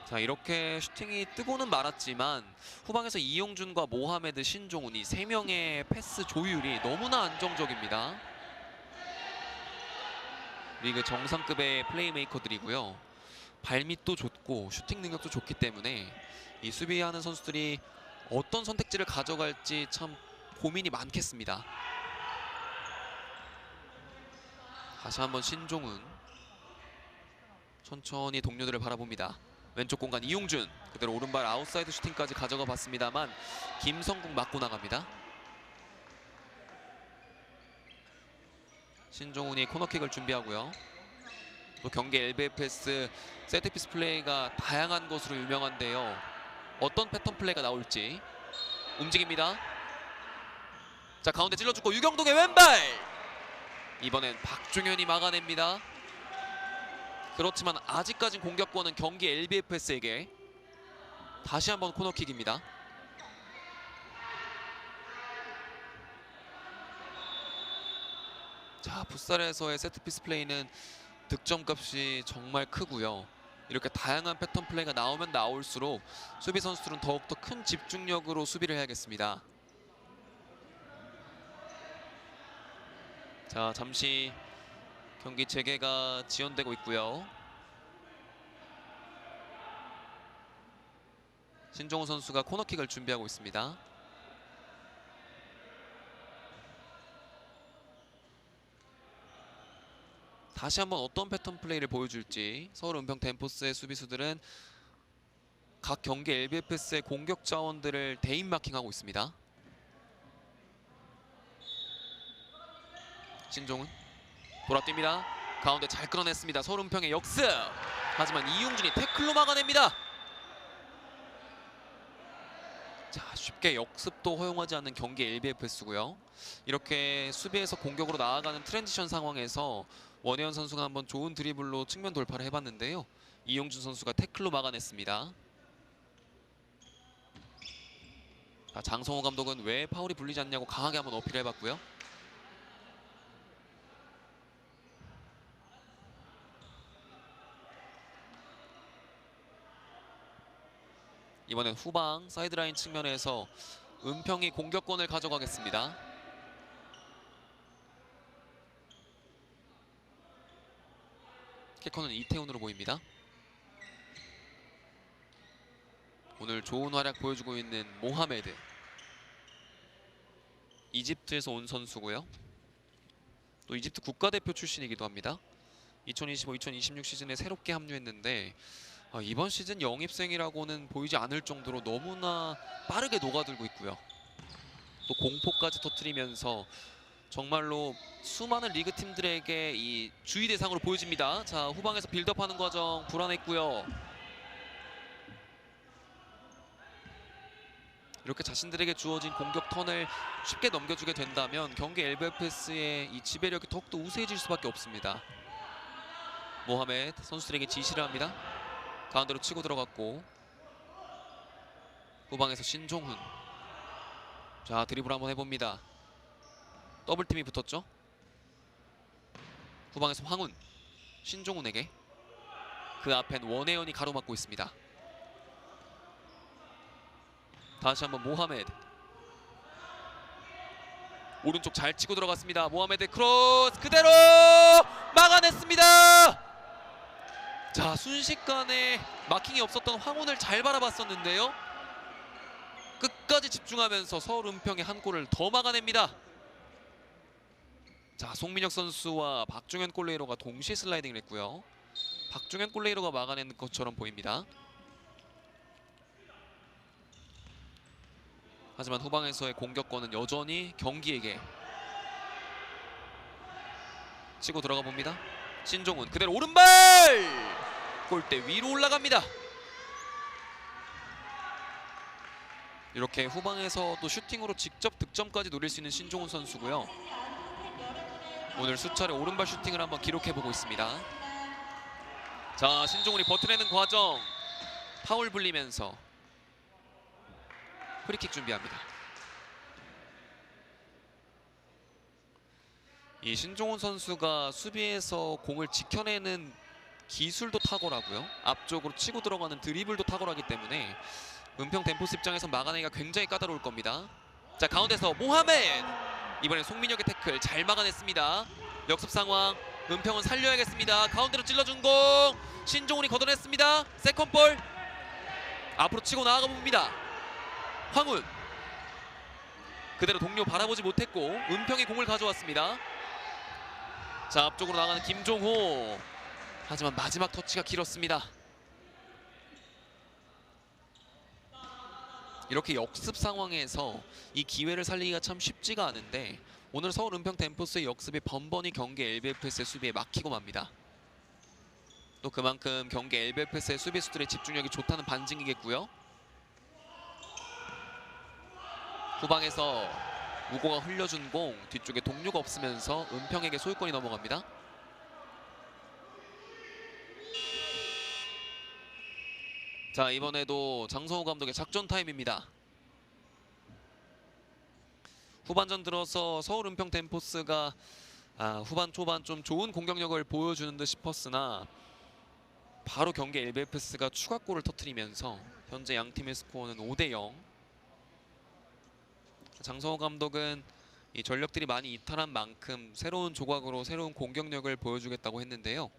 자, 이렇게 슈팅이 뜨고는 말았지만 후방에서 이용준과 모하메드, 신종훈 이 3명의 패스 조율이 너무나 안정적입니다. 리그 정상급의 플레이메이커들이고요. 발밑도 좋고 슈팅 능력도 좋기 때문에 이 수비하는 선수들이 어떤 선택지를 가져갈지 참 고민이 많겠습니다. 다시 한번 신종훈 천천히 동료들을 바라봅니다. 왼쪽 공간 이용준 그대로 오른발 아웃사이드 슈팅까지 가져가 봤습니다만 김성국 맞고 나갑니다. 신종훈이 코너킥을 준비하고요. 또 경기 LBFS 세트피스 플레이가 다양한 것으로 유명한데요. 어떤 패턴 플레이가 나올지 움직입니다. 자, 가운데 찔러주고 유경동의 왼발! 이번엔 박종현이 막아냅니다. 그렇지만 아직까진 공격권은 경기 LBFS에게. 다시 한번 코너킥입니다. 자, 풋살에서의 세트피스 플레이는 득점값이 정말 크고요. 이렇게 다양한 패턴 플레이가 나오면 나올수록 수비 선수들은 더욱더 큰 집중력으로 수비를 해야겠습니다. 자, 잠시 경기 재개가 지연되고 있고요. 신종훈 선수가 코너킥을 준비하고 있습니다. 다시 한번 어떤 패턴 플레이를 보여줄지 서울 은평 덴포스의 수비수들은 각 경기 LBFS의 공격 자원들을 대인 마킹하고 있습니다. 신종훈 돌아뜁니다. 가운데 잘 끌어냈습니다. 서울 은평의 역습. 하지만 이용준이 태클로 막아냅니다. 자, 쉽게 역습도 허용하지 않는 경기 LBFS고요. 이렇게 수비에서 공격으로 나아가는 트랜지션 상황에서 원혜연 선수가 한번 좋은 드리블로 측면 돌파를 해봤는데요. 이용준 선수가 태클로 막아냈습니다. 자, 장성호 감독은 왜 파울이 불리지 않냐고 강하게 한번 어필을 해봤고요. 이번엔 후방 사이드라인 측면에서 은평이 공격권을 가져가겠습니다. 키커는 이태훈으로 보입니다. 오늘 좋은 활약 보여주고 있는 모하메드. 이집트에서 온 선수고요. 또 이집트 국가대표 출신이기도 합니다. 2025-2026 시즌에 새롭게 합류했는데 이번 시즌 영입생이라고는 보이지 않을 정도로 너무나 빠르게 녹아들고 있고요. 또 공포까지 터뜨리면서 정말로 수많은 리그 팀들에게 이 주의 대상으로 보여집니다. 자, 후방에서 빌드업하는 과정 불안했고요. 이렇게 자신들에게 주어진 공격 턴을 쉽게 넘겨주게 된다면 경기 LBFS의 이 지배력이 더욱더 우세해질 수밖에 없습니다. 모하메드 선수들에게 지시를 합니다. 가운데로 치고 들어갔고 후방에서 신종훈. 자, 드리블 한번 해봅니다. 더블팀이 붙었죠. 후방에서 황훈. 신종훈에게. 그 앞엔 원혜연이 가로막고 있습니다. 다시 한번 모하메드. 오른쪽 잘 치고 들어갔습니다. 모하메드 크로스 그대로 막아냈습니다. 자, 순식간에 마킹이 없었던 황훈을 잘 바라봤었는데요. 끝까지 집중하면서 서울 은평의 한 골을 더 막아냅니다. 자, 송민혁 선수와 박종현 골레이로가 동시에 슬라이딩을 했고요. 박종현 골레이로가 막아낸 것처럼 보입니다. 하지만 후방에서의 공격권은 여전히 경기에게. 치고 들어가 봅니다. 신종훈 그대로 오른발! 골대 위로 올라갑니다. 이렇게 후방에서 또 슈팅으로 직접 득점까지 노릴 수 있는 신종훈 선수고요. 오늘 수차례 오른발 슈팅을 한번 기록해보고 있습니다. 자, 신종훈이 버텨내는 과정. 파울 불리면서 프리킥 준비합니다. 이 신종훈 선수가 수비에서 공을 지켜내는 기술도 탁월하고요. 앞쪽으로 치고 들어가는 드리블도 탁월하기 때문에 은평 덴포스 입장에서 막아내기가 굉장히 까다로울 겁니다. 자, 가운데서 모하메드. 이번엔 송민혁의 태클 잘 막아냈습니다. 역습 상황. 은평은 살려야겠습니다. 가운데로 찔러준 공. 신종훈이 걷어냈습니다. 세컨볼. 앞으로 치고 나아가 봅니다. 황훈. 그대로 동료 바라보지 못했고 은평이 공을 가져왔습니다. 자, 앞쪽으로 나가는 김종호. 하지만 마지막 터치가 길었습니다. 이렇게 역습 상황에서 이 기회를 살리기가 참 쉽지가 않은데 오늘 서울 은평 덴포스의 역습이 번번이 경기 LBFS의 수비에 막히고 맙니다. 또 그만큼 경기 LBFS의 수비수들의 집중력이 좋다는 반증이겠고요. 후방에서 우고가 흘려준 공 뒤쪽에 동료가 없으면서 은평에게 소유권이 넘어갑니다. 자, 이번에도 장성호 감독의 작전 타임입니다. 후반전 들어서 서울 은평 덴포스가 후반 초반 좀 좋은 공격력을 보여주는 듯 싶었으나 바로 경기 LBFS가 추가골을 터뜨리면서 현재 양팀의 스코어는 5대0. 장성호 감독은 이 전력들이 많이 이탈한 만큼 새로운 조각으로 새로운 공격력을 보여주겠다고 했는데요.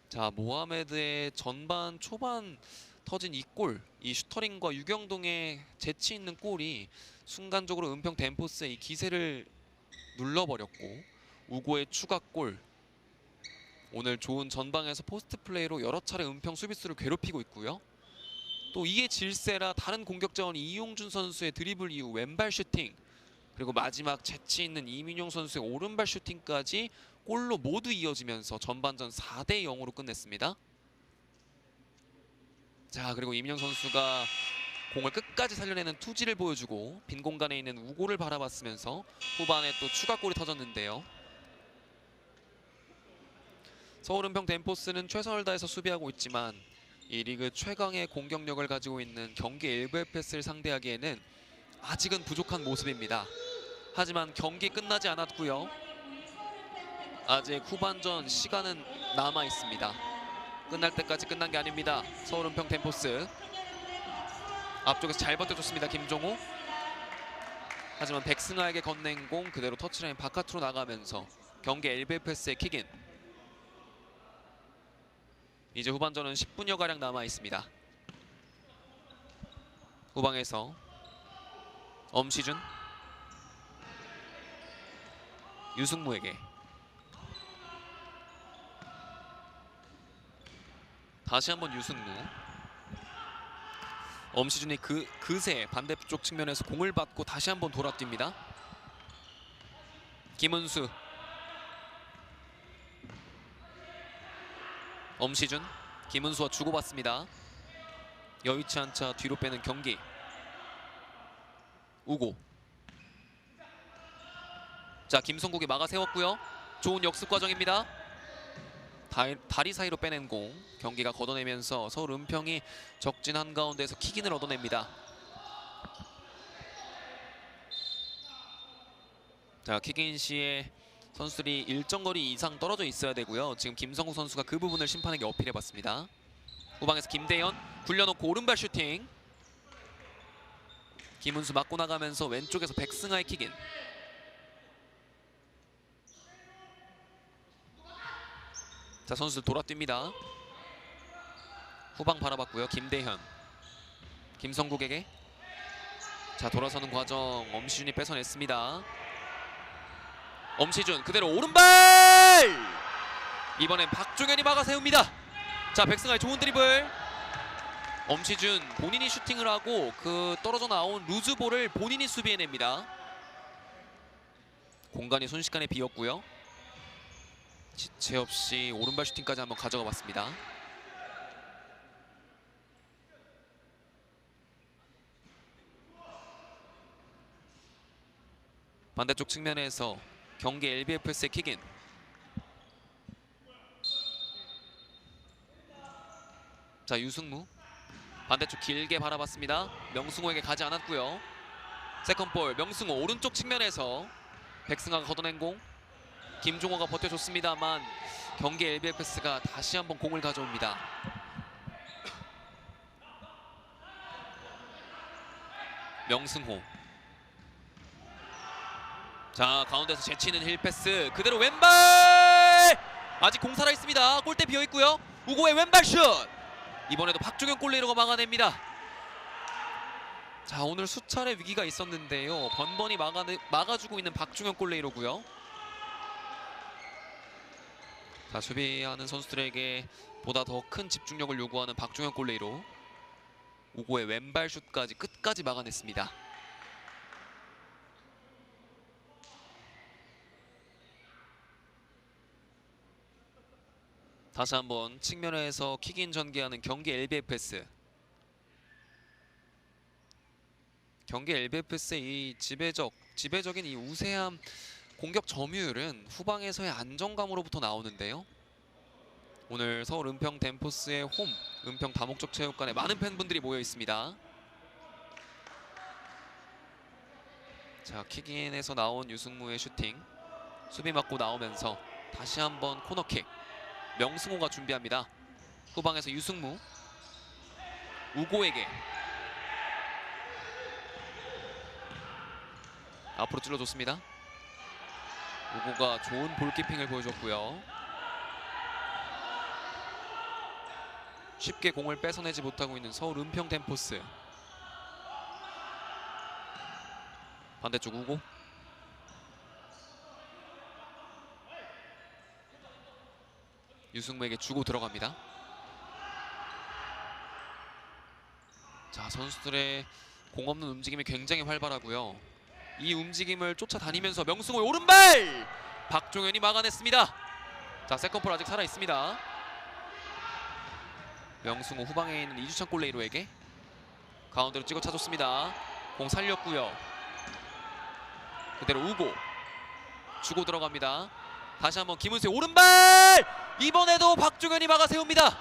자, 모하메드의 전반 초반 터진 이 골, 이 슈터링과 유경동의 재치 있는 골이 순간적으로 은평 덴포스의 이 기세를 눌러버렸고 우고의 추가골, 오늘 좋은 전방에서 포스트 플레이로 여러 차례 은평 수비수를 괴롭히고 있고요. 또 이에 질세라 다른 공격 자원 이용준 선수의 드리블 이후 왼발 슈팅, 그리고 마지막 재치 있는 이민용 선수의 오른발 슈팅까지 골로 모두 이어지면서 전반전 4대0으로 끝냈습니다. 자, 그리고 이민용 선수가 공을 끝까지 살려내는 투지를 보여주고 빈 공간에 있는 우고를 바라봤으면서 후반에 또 추가골이 터졌는데요. 서울 은평 덴포스는 최선을 다해서 수비하고 있지만 이 리그 최강의 공격력을 가지고 있는 경기 LBFS를 상대하기에는 아직은 부족한 모습입니다. 하지만 경기 끝나지 않았고요. 아직 후반전 시간은 남아 있습니다. 끝날 때까지 끝난 게 아닙니다. 서울 은평 덴포스 앞쪽에서 잘 버텨줬습니다. 김종호. 하지만 백승아에게 건넨 공 그대로 터치라인 바깥으로 나가면서 경기 LBFS의 킥인. 이제 후반전은 10분여가량 남아 있습니다. 후방에서 엄시준, 유승무에게 다시 한번 유승무. 엄시준이 그새 반대쪽 측면에서 공을 받고 다시 한번 돌아뜁니다. 김은수, 엄시준, 김은수와 주고받습니다. 여의치 않자 뒤로 빼는 경기. 우고. 자, 김성국이 막아 세웠고요. 좋은 역습 과정입니다. 다리 사이로 빼낸 공 경기가 걷어내면서 서울 은평이 적진 한가운데에서 킥인을 얻어냅니다. 자, 킥인 시에 선수들이 일정 거리 이상 떨어져 있어야 되고요. 지금 김성국 선수가 그 부분을 심판에게 어필해봤습니다. 후방에서 김대현 굴려놓고 오른발 슈팅. 김은수 맞고 나가면서 왼쪽에서 백승아의 킥인. 자, 선수들 돌아뜁니다. 후방 바라봤고요. 김대현, 김성국에게. 자, 돌아서는 과정 엄시준이 뺏어냈습니다. 엄시준 그대로 오른발! 이번엔 박종현이 막아 세웁니다. 자, 백승아의 좋은 드리블. 엄시준 본인이 슈팅을 하고 그 떨어져 나온 루즈볼을 본인이 수비해냅니다. 공간이 순식간에 비었고요. 지체 없이 오른발 슈팅까지 한번 가져가 봤습니다. 반대쪽 측면에서 경기 LBFS의 킥인. 자, 유승무 반대쪽 길게 바라봤습니다. 명승호에게 가지 않았고요. 세컨볼 명승호 오른쪽 측면에서 백승아가 걷어낸 공. 김종호가 버텨줬습니다만 경기 LBFS가 다시 한번 공을 가져옵니다. 명승호. 자, 가운데서 제치는 힐패스 그대로 왼발! 아직 공 살아있습니다. 골대 비어있고요. 우고의 왼발 슛! 이번에도 박종현 골레이로가 막아냅니다. 자, 오늘 수차례 위기가 있었는데요. 번번이 막아주고 있는 박종현 골레이로고요. 자, 수비하는 선수들에게 보다 더 큰 집중력을 요구하는 박종현 골레이로. 우고의 왼발 슛까지 끝까지 막아냈습니다. 다시 한번 측면에서 킥인 전개하는 경기 LBFS. 경기 LBFS의 이 지배적인 이 우세한 공격 점유율은 후방에서의 안정감으로부터 나오는데요. 오늘 서울 은평 댄포스의 홈 은평 다목적 체육관에 많은 팬분들이 모여 있습니다. 자, 킥인에서 나온 유승무의 슈팅. 수비 맞고 나오면서 다시 한번 코너킥. 명승호가 준비합니다. 후방에서 유승무. 우고에게. 앞으로 찔러줬습니다. 우고가 좋은 볼키핑을 보여줬고요. 쉽게 공을 뺏어내지 못하고 있는 서울 은평 댄포스. 반대쪽 우고. 유승무에게 주고 들어갑니다. 자, 선수들의 공 없는 움직임이 굉장히 활발하고요. 이 움직임을 쫓아다니면서 명승호의 오른발! 박종현이 막아냈습니다. 자, 세컨볼 아직 살아있습니다. 명승호 후방에 있는 이주찬 골레이로에게 가운데로 찍어 차줬습니다. 공 살렸고요. 그대로 우고 주고 들어갑니다. 다시 한번 김은수의 오른발! 이번에도 박종현이 막아세웁니다.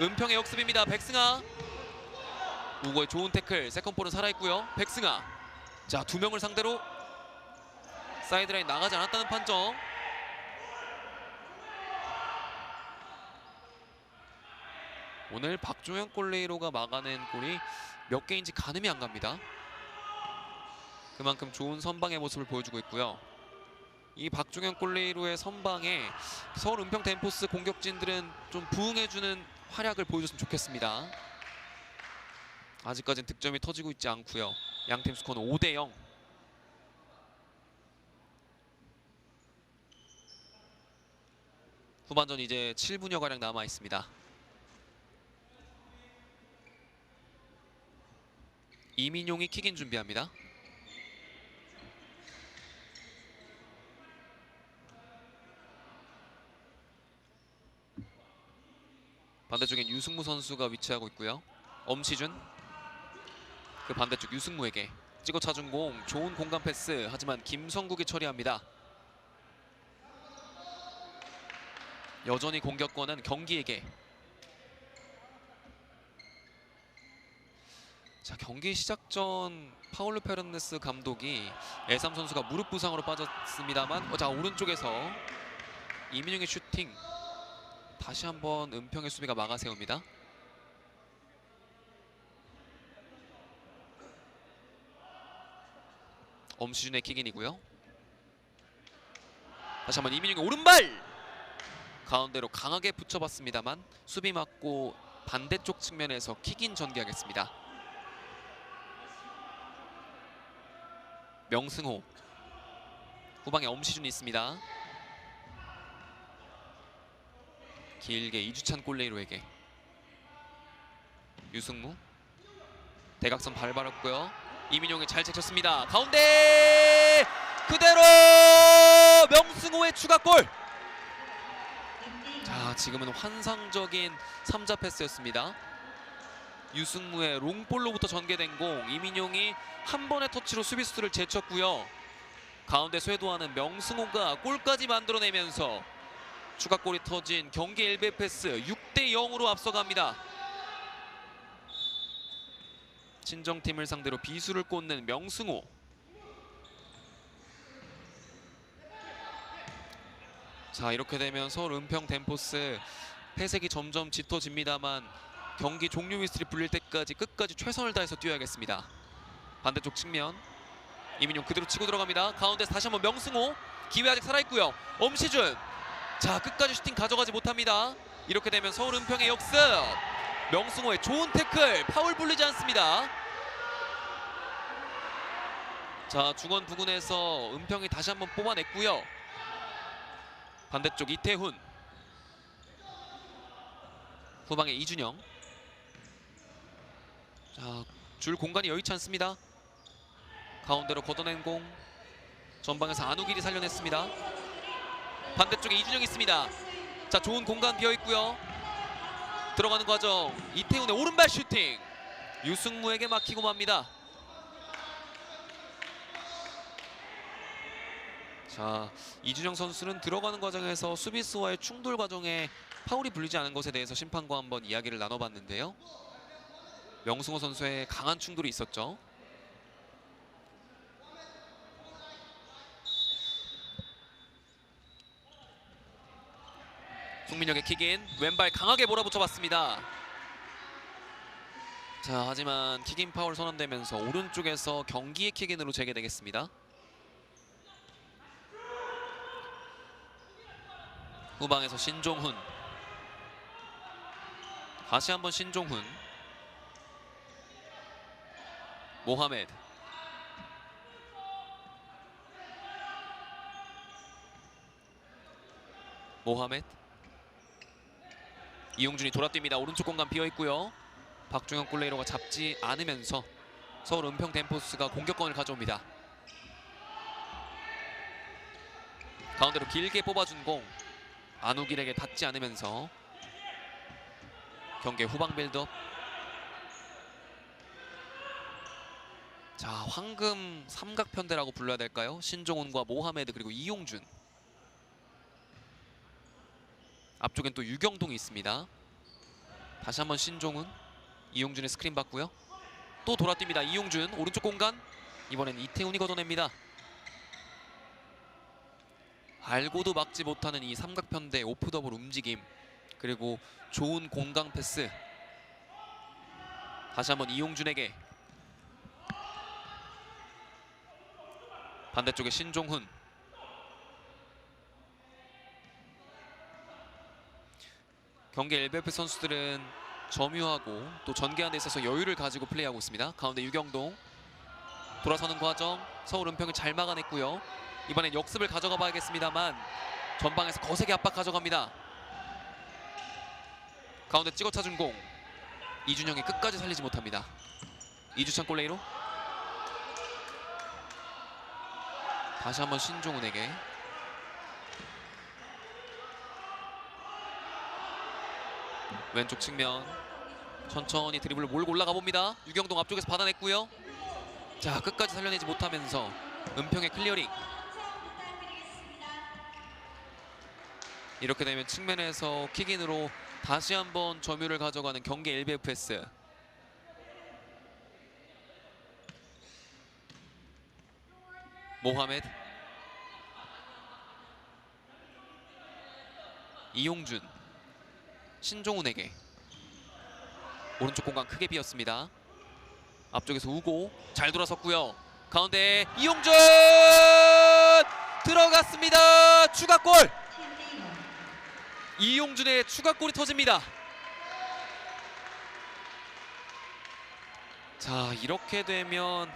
은평의 역습입니다. 백승아. 우고의 좋은 태클. 세컨볼은 살아있고요. 백승아. 자, 두 명을 상대로 사이드라인 나가지 않았다는 판정. 오늘 박종현 골레이로가 막아낸 골이 몇 개인지 가늠이 안 갑니다. 그만큼 좋은 선방의 모습을 보여주고 있고요. 이 박종현 골레이로의 선방에 서울 은평 댄포스 공격진들은 좀 부응해주는 활약을 보여줬으면 좋겠습니다. 아직까지는 득점이 터지고 있지 않고요. 양팀 스코어는 5대0. 후반전 이제 7분여가량 남아 있습니다. 이민용이 킥인 준비합니다. 반대쪽엔 유승무 선수가 위치하고 있고요. 엄시준. 그 반대쪽 유승무에게 찍어 차준 공. 좋은 공간 패스. 하지만 김성국이 처리합니다. 여전히 공격권은 경기에게. 자, 경기 시작 전 파울루 페르네스 감독이 에삼 선수가 무릎 부상으로 빠졌습니다만 자, 오른쪽에서 이민용의 슈팅. 다시 한번 은평의 수비가 막아세웁니다. 엄시준의 킥인이고요. 다시 한번 이민용의 오른발! 가운데로 강하게 붙여봤습니다만 수비 맞고 반대쪽 측면에서 킥인 전개하겠습니다. 명승호. 후방에 엄시준이 있습니다. 길게 이주찬 골레이로에게. 유승무. 대각선 밟아렸고요. 이민용이 잘 제쳤습니다. 가운데 그대로 명승호의 추가골. 자, 지금은 환상적인 3자 패스였습니다. 유승무의 롱볼로부터 전개된 공. 이민용이 한 번의 터치로 수비수를 제쳤고요. 가운데 쇄도하는 명승호가 골까지 만들어내면서 추가골이 터진 경기 LBFS 6대 0으로 앞서갑니다. 친정팀을 상대로 비수를 꽂는 명승호. 자, 이렇게 되면 서울 은평 댄포스 패색이 점점 짙어집니다만 경기 종료 휘슬이 불릴 때까지 끝까지 최선을 다해서 뛰어야겠습니다. 반대쪽 측면 이민용 그대로 치고 들어갑니다. 가운데서 다시 한번 명승호. 기회 아직 살아있고요. 엄시준. 자, 끝까지 슈팅 가져가지 못합니다. 이렇게 되면 서울 은평의 역습. 명승호의 좋은 태클. 파울 불리지 않습니다. 자, 중원 부근에서 은평이 다시 한번 뽑아냈고요. 반대쪽 이태훈. 후방에 이준영. 자, 줄 공간이 여의치 않습니다. 가운데로 걷어낸 공. 전방에서 안우길이 살려냈습니다. 반대쪽에 이준영이 있습니다. 자, 좋은 공간 비어있고요. 들어가는 과정. 이태훈의 오른발 슈팅. 유승무에게 막히고 맙니다. 자, 이준영 선수는 들어가는 과정에서 수비수와의 충돌 과정에 파울이 불리지 않은 것에 대해서 심판과 한번 이야기를 나눠봤는데요. 명승호 선수의 강한 충돌이 있었죠. 송민혁의 킥인. 왼발 강하게 몰아붙여봤습니다. 자, 하지만 킥인 파울 선언되면서 오른쪽에서 경기의 킥인으로 재개되겠습니다. 후방에서 신종훈. 다시 한번 신종훈. 모하메드. 모하메드. 이용준이 돌아뜁니다. 오른쪽 공간 비어있고요. 박중현 골레이로가 잡지 않으면서 서울 은평 댄포스가 공격권을 가져옵니다. 가운데로 길게 뽑아준 공. 안우길에게 닿지 않으면서 경기 후방 빌드업. 자, 황금 삼각편대라고 불러야 될까요? 신종훈과 모하메드 그리고 이용준. 앞쪽엔 또 유경동이 있습니다. 다시 한번 신종훈. 이용준의 스크린 받고요. 또 돌아뜁니다. 이용준 오른쪽 공간. 이번엔 이태훈이 걷어냅니다. 알고도 막지 못하는 이 삼각편대 오프더블 움직임, 그리고 좋은 공강 패스. 다시 한번 이용준에게. 반대쪽에 신종훈. 경기 LBF 선수들은 점유하고 또 전개하는 데 있어서 여유를 가지고 플레이하고 있습니다. 가운데 유경동. 돌아서는 과정 서울 은평이 잘 막아냈고요. 이번엔 역습을 가져가 봐야겠습니다만 전방에서 거세게 압박 가져갑니다. 가운데 찍어 차준 공. 이준영이 끝까지 살리지 못합니다. 이주찬 골레이로. 다시 한번 신종훈에게. 왼쪽 측면 천천히 드리블로 몰고 올라가 봅니다. 유경동 앞쪽에서 받아냈고요. 자, 끝까지 살려내지 못하면서 은평의 클리어링. 이렇게 되면 측면에서 킥인으로 다시 한번 점유를 가져가는 경기 LBFS. 모하메드. 이용준. 신종훈에게. 오른쪽 공간 크게 비었습니다. 앞쪽에서 우고 잘 돌아섰고요. 가운데 이용준 들어갔습니다. 추가골. 이용준의 추가골이 터집니다. 자, 이렇게 되면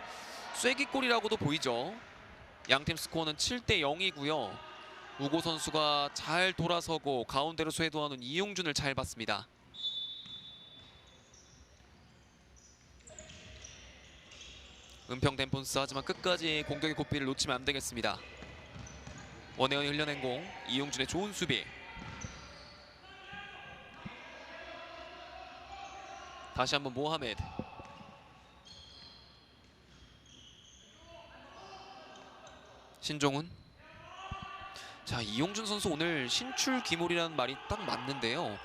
쐐기골이라고도 보이죠. 양팀 스코어는 7대 0이고요. 우고 선수가 잘 돌아서고 가운데로 쇄도하는 이용준을 잘 봤습니다. 은평 댄포스 하지만 끝까지 공격의 고삐를 놓치면 안 되겠습니다. 원혜원이 흘려낸 공. 이용준의 좋은 수비. 다시 한번 모하메드. 신종훈. 자, 이용준 선수 오늘 신출 기물이라는 말이 딱 맞는데요.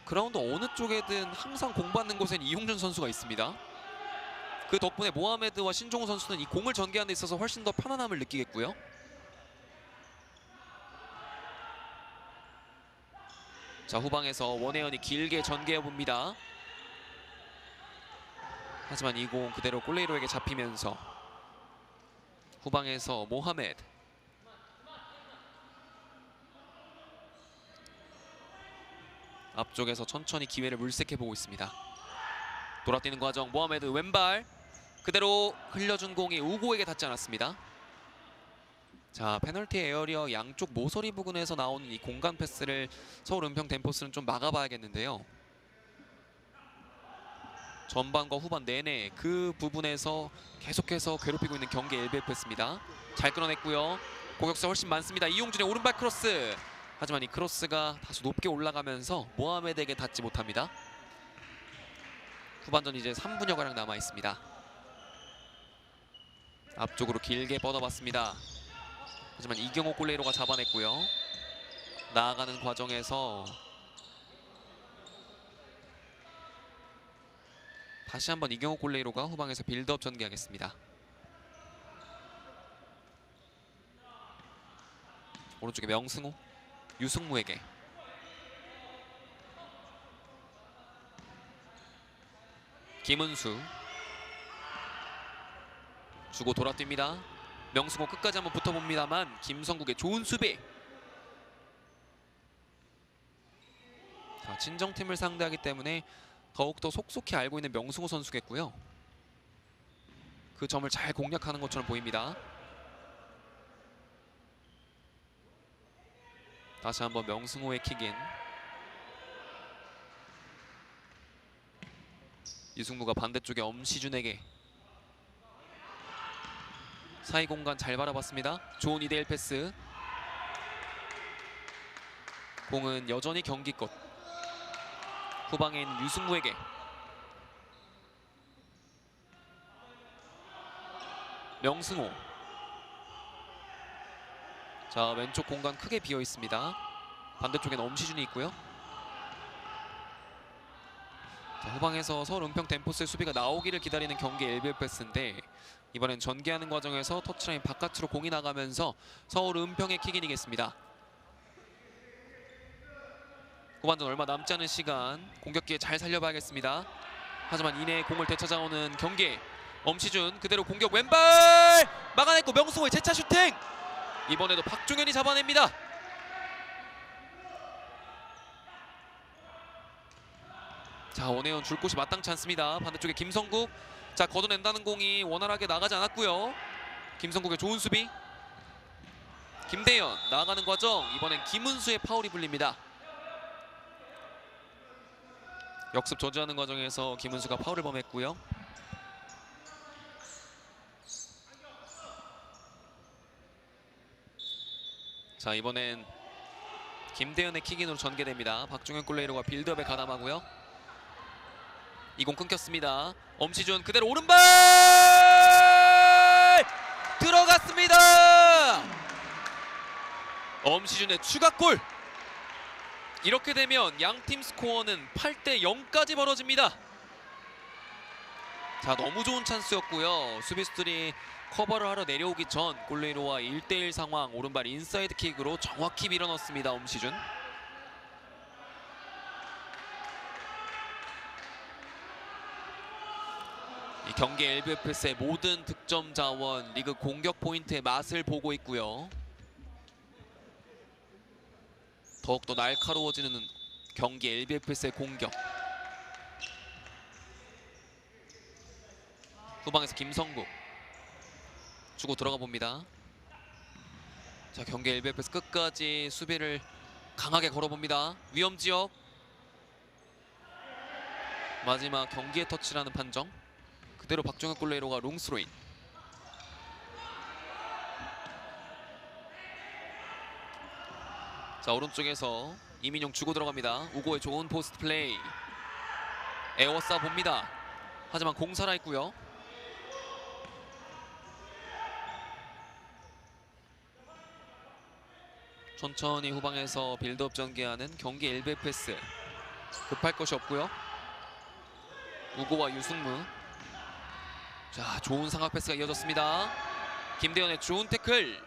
그라운드 어느 쪽에든 항상 공 받는 곳엔 이용준 선수가 있습니다. 그 덕분에 모하메드와 신종우 선수는 이 공을 전개하는 데 있어서 훨씬 더 편안함을 느끼겠고요. 자, 후방에서 원혜연이 길게 전개해봅니다. 하지만 이 공 그대로 골레이로에게 잡히면서 후방에서 모하메드. 앞쪽에서 천천히 기회를 물색해보고 있습니다. 돌아뛰는 과정 모하메드 왼발 그대로 흘려준 공이 우고에게 닿지 않았습니다. 자, 페널티 에어리어 양쪽 모서리 부근에서 나오는 이 공간 패스를 서울 은평 덴포스는 좀 막아봐야겠는데요. 전반과 후반 내내 그 부분에서 계속해서 괴롭히고 있는 경기 LBFS입니다. 잘 끊어냈고요. 공격수 훨씬 많습니다. 이용준의 오른발 크로스. 하지만 이 크로스가 다소 높게 올라가면서 모하메드에게 닿지 못합니다. 후반전 이제 3분여가량 남아있습니다. 앞쪽으로 길게 뻗어봤습니다. 하지만 이경호 골레이로가 잡아냈고요. 나아가는 과정에서 다시 한번 이경호 골레이로가 후방에서 빌드업 전개하겠습니다. 오른쪽에 명승호, 유승무에게 김은수 주고 돌아뜁니다. 명승호 끝까지 한번 붙어봅니다만 김성국의 좋은 수비. 자, 친정팀을 상대하기 때문에 더욱더 속속히 알고 있는 명승호 선수겠고요. 그 점을 잘 공략하는 것처럼 보입니다. 다시 한번 명승호의 킥인. 유승무가 반대쪽에 엄시준에게 사이 공간 잘 바라봤습니다. 좋은 2대1 패스. 공은 여전히 경기 끝. 후방에 있는 유승무에게 명승호. 자, 왼쪽 공간 크게 비어 있습니다. 반대쪽에는 엄시준이 있고요. 자, 후방에서 서울 은평 덴포스의 수비가 나오기를 기다리는 경기 LBFS인데 이번엔 전개하는 과정에서 터치라인 바깥으로 공이 나가면서 서울 은평의 킥인이겠습니다. 후반전 얼마 남지 않은 시간 공격 기회 잘 살려봐야겠습니다. 하지만 이내에 공을 되찾아오는 경기. 엄시준 그대로 공격 왼발 막아냈고 명승호의 재차 슈팅. 이번에도 박종현이 잡아냅니다. 자, 원혜연 줄 곳이 마땅치 않습니다. 반대쪽에 김성국. 자, 걷어낸다는 공이 원활하게 나가지 않았고요. 김성국의 좋은 수비. 김대현 나아가는 과정. 이번엔 김은수의 파울이 불립니다. 역습 저지하는 과정에서 김은수가 파울을 범했고요. 자, 이번엔 김대현의 킥인으로 전개됩니다. 박종현 골레이로가 빌드업에 가담하고요. 이 공 끊겼습니다. 엄시준 그대로 오른발 들어갔습니다. 엄시준의 추가골. 이렇게 되면 양팀 스코어는 8대 0까지 벌어집니다. 자, 너무 좋은 찬스였고요. 수비수들이 커버를 하러 내려오기 전 골레이로와 1대1 상황 오른발 인사이드 킥으로 정확히 밀어넣습니다. 엄시준. 이 경기 LBFS의 모든 득점 자원, 리그 공격 포인트의 맛을 보고 있고요. 더욱더 날카로워지는 경기 LBFS의 공격. 후방에서 김성국 주고 들어가 봅니다. 자, 경기 LBFS 끝까지 수비를 강하게 걸어봅니다. 위험지역. 마지막 경기의 터치라는 판정. 그대로 박종현 골레이로가 롱스로인. 자, 오른쪽에서 이민용 주고 들어갑니다. 우고의 좋은 포스트 플레이. 에워싸 봅니다. 하지만 공 살아있고요. 천천히 후방에서 빌드업 전개하는 경기 LBFS. 급할 것이 없고요. 우고와 유승무. 자, 좋은 상황 패스가 이어졌습니다. 김대현의 좋은 태클.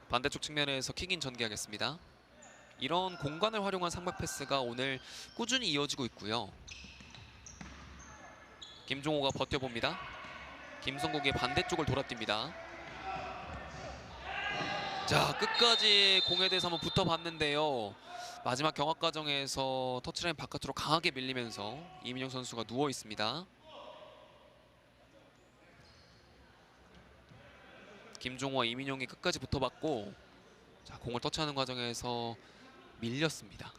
반대쪽 측면에서 킥인 전개하겠습니다. 이런 공간을 활용한 상박 패스가 오늘 꾸준히 이어지고 있고요. 김종호가 버텨봅니다. 김성국의 반대쪽을 돌아뜁니다. 자, 끝까지 공에 대해서 한번 붙어봤는데요. 마지막 경합 과정에서 터치라인 바깥으로 강하게 밀리면서 이민용 선수가 누워 있습니다. 김종호와 이민용이 끝까지 붙어봤고, 자, 공을 터치하는 과정에서 밀렸습니다.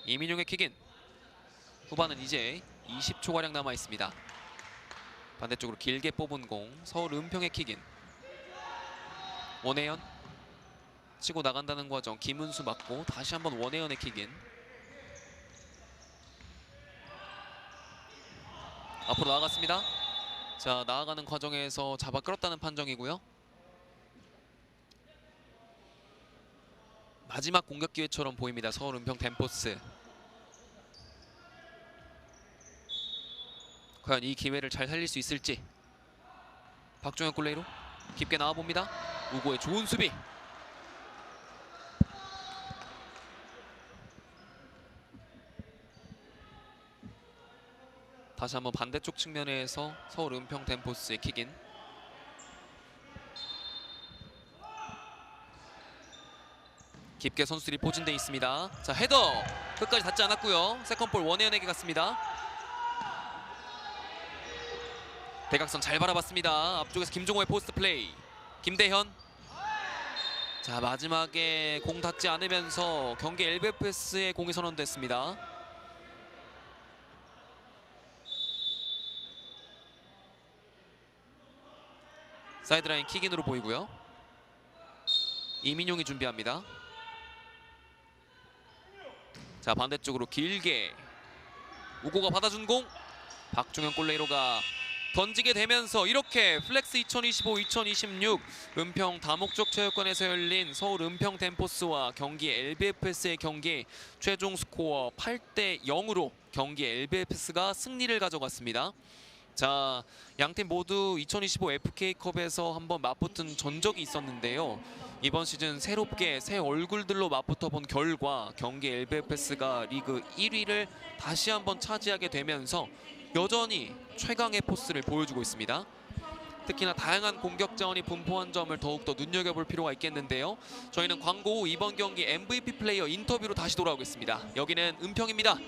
이민용의 킥인. 후반은 이제 20초가량 남아 있습니다. 반대쪽으로 길게 뽑은 공, 서울 은평의 킥인. 원혜연 치고 나간다는 과정, 김은수 맞고 다시 한번 원혜연의 킥인. 앞으로 나아갔습니다. 자, 나아가는 과정에서 잡아 끌었다는 판정이고요. 마지막 공격 기회처럼 보입니다. 서울 은평 덴포스. 과연 이 기회를 잘 살릴 수 있을지. 박종현 골레이로 깊게 나와봅니다. 우고의 좋은 수비. 다시 한번 반대쪽 측면에서 서울 은평 덴포스의 킥인. 깊게 선수들이 포진돼 있습니다. 자, 헤더 끝까지 닿지 않았고요. 세컨볼 원혜연에게 갔습니다. 대각선 잘 바라봤습니다. 앞쪽에서 김종호의 포스트 플레이. 김대현. 자, 마지막에 공 닿지 않으면서 경기 LBFS의 공이 선언됐습니다. 사이드라인 킥인으로 보이고요. 이민용이 준비합니다. 자, 반대쪽으로 길게 우고가 받아준 공. 박종현 골레이로가 던지게 되면서 이렇게 플렉스 2025-2026 은평 다목적 체육관에서 열린 서울 은평 덴포스와 경기 LBFS의 경기 최종 스코어 8대 0으로 경기 LBFS가 승리를 가져갔습니다. 자, 양팀 모두 2025 FK컵에서 한번 맞붙은 전적이 있었는데요. 이번 시즌 새롭게 새 얼굴들로 맞붙어 본 결과 경기 LBFS가 리그 1위를 다시 한번 차지하게 되면서 여전히 최강의 포스를 보여주고 있습니다. 특히나 다양한 공격 자원이 분포한 점을 더욱더 눈여겨볼 필요가 있겠는데요. 저희는 광고 후 이번 경기 MVP 플레이어 인터뷰로 다시 돌아오겠습니다. 여기는 은평입니다.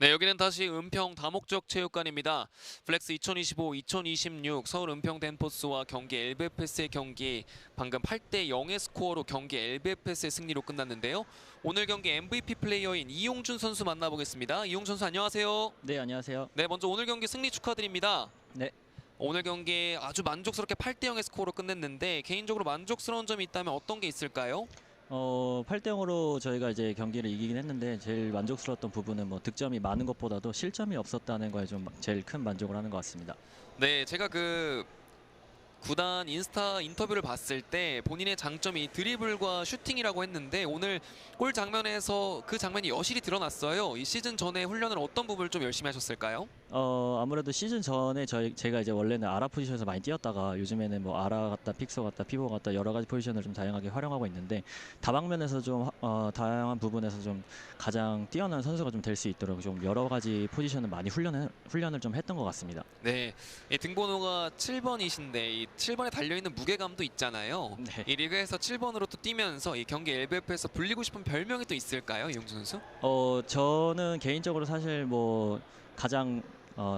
네, 여기는 다시 은평 다목적 체육관입니다. 플렉스 2025-2026 서울 은평 댄포스와 경기 LBFS의 경기 방금 8대 0의 스코어로 경기 LBFS의 승리로 끝났는데요. 오늘 경기 MVP 플레이어인 이용준 선수 만나보겠습니다. 이용준 선수 안녕하세요. 네, 안녕하세요. 네, 먼저 오늘 경기 승리 축하드립니다. 네. 오늘 경기 아주 만족스럽게 8대 0의 스코어로 끝냈는데 개인적으로 만족스러운 점이 있다면 어떤 게 있을까요? 8대 0으로 저희가 이제 경기를 이기긴 했는데 제일 만족스러웠던 부분은 뭐 득점이 많은 것보다도 실점이 없었다는 거에 좀 제일 큰 만족을 하는 것 같습니다. 네, 제가 그 구단 인스타 인터뷰를 봤을 때 본인의 장점이 드리블과 슈팅이라고 했는데 오늘 골 장면에서 그 장면이 여실히 드러났어요. 이 시즌 전에 훈련을 어떤 부분을 좀 열심히 하셨을까요? 아무래도 시즌 전에 제가 이제 원래는 아라 포지션에서 많이 뛰었다가 요즘에는 뭐 아라 같다, 픽서 같다, 피보 같다 여러 가지 포지션을 좀 다양하게 활용하고 있는데 다방면에서 좀 다양한 부분에서 좀 가장 뛰어난 선수가 좀 될 수 있도록 좀 여러 가지 포지션을 많이 훈련을 좀 했던 것 같습니다. 네, 이 등번호가 7번이신데 이 7번에 달려있는 무게감도 있잖아요. 네. 이 리그에서 7번으로 또 뛰면서 이 경기 LBF에서 불리고 싶은 별명이 또 있을까요, 이용준 선수? 저는 개인적으로 사실 뭐 가장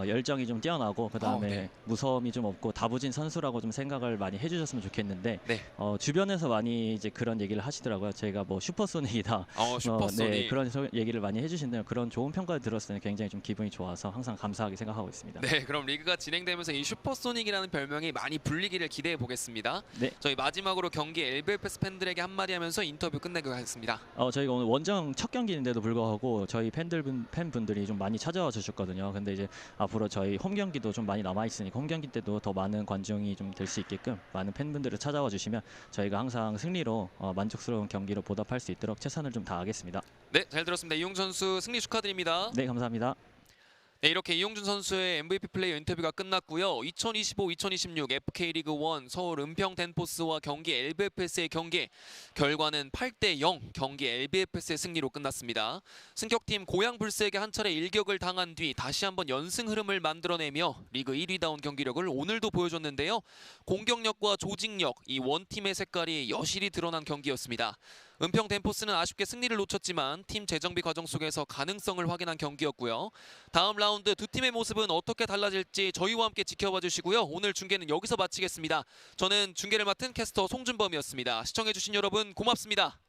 열정이 좀 뛰어나고 그다음에 네. 무서움이 좀 없고 다부진 선수라고 좀 생각을 많이 해주셨으면 좋겠는데 네. 주변에서 많이 이제 그런 얘기를 하시더라고요. 제가 뭐 슈퍼소닉이다. 슈퍼소닉. 네, 그런 얘기를 많이 해주시는데요. 그런 좋은 평가를 들었을 때 굉장히 좀 기분이 좋아서 항상 감사하게 생각하고 있습니다. 네, 그럼 리그가 진행되면서 이 슈퍼소닉이라는 별명이 많이 불리기를 기대해 보겠습니다. 네. 저희 마지막으로 경기 LBFS 팬들에게 한마디 하면서 인터뷰 끝내기로 하겠습니다. 저희가 오늘 원정 첫 경기인데도 불구하고 저희 팬분들이 좀 많이 찾아와 주셨거든요. 근데 이제 앞으로 저희 홈 경기도 좀 많이 남아 있으니까 홈 경기 때도 더 많은 관중이 좀 될 수 있게끔 많은 팬분들을 찾아와 주시면 저희가 항상 승리로 만족스러운 경기로 보답할 수 있도록 최선을 좀 다하겠습니다. 네, 잘 들었습니다. 이용준 선수 승리 축하드립니다. 네, 감사합니다. 네, 이렇게 이용준 선수의 MVP 플레이어 인터뷰가 끝났고요. 2025-2026 FK리그 1 서울 은평 댄포스와 경기 LBFS의 경기 결과는 8대 0 경기 LBFS의 승리로 끝났습니다. 승격팀 고양 불스에게 한 차례 일격을 당한 뒤 다시 한번 연승 흐름을 만들어내며 리그 1위다운 경기력을 오늘도 보여줬는데요. 공격력과 조직력, 이 원팀의 색깔이 여실히 드러난 경기였습니다. 은평 댄포스는 아쉽게 승리를 놓쳤지만 팀 재정비 과정 속에서 가능성을 확인한 경기였고요. 다음 라운드 두 팀의 모습은 어떻게 달라질지 저희와 함께 지켜봐 주시고요. 오늘 중계는 여기서 마치겠습니다. 저는 중계를 맡은 캐스터 송준범이었습니다. 시청해주신 여러분 고맙습니다.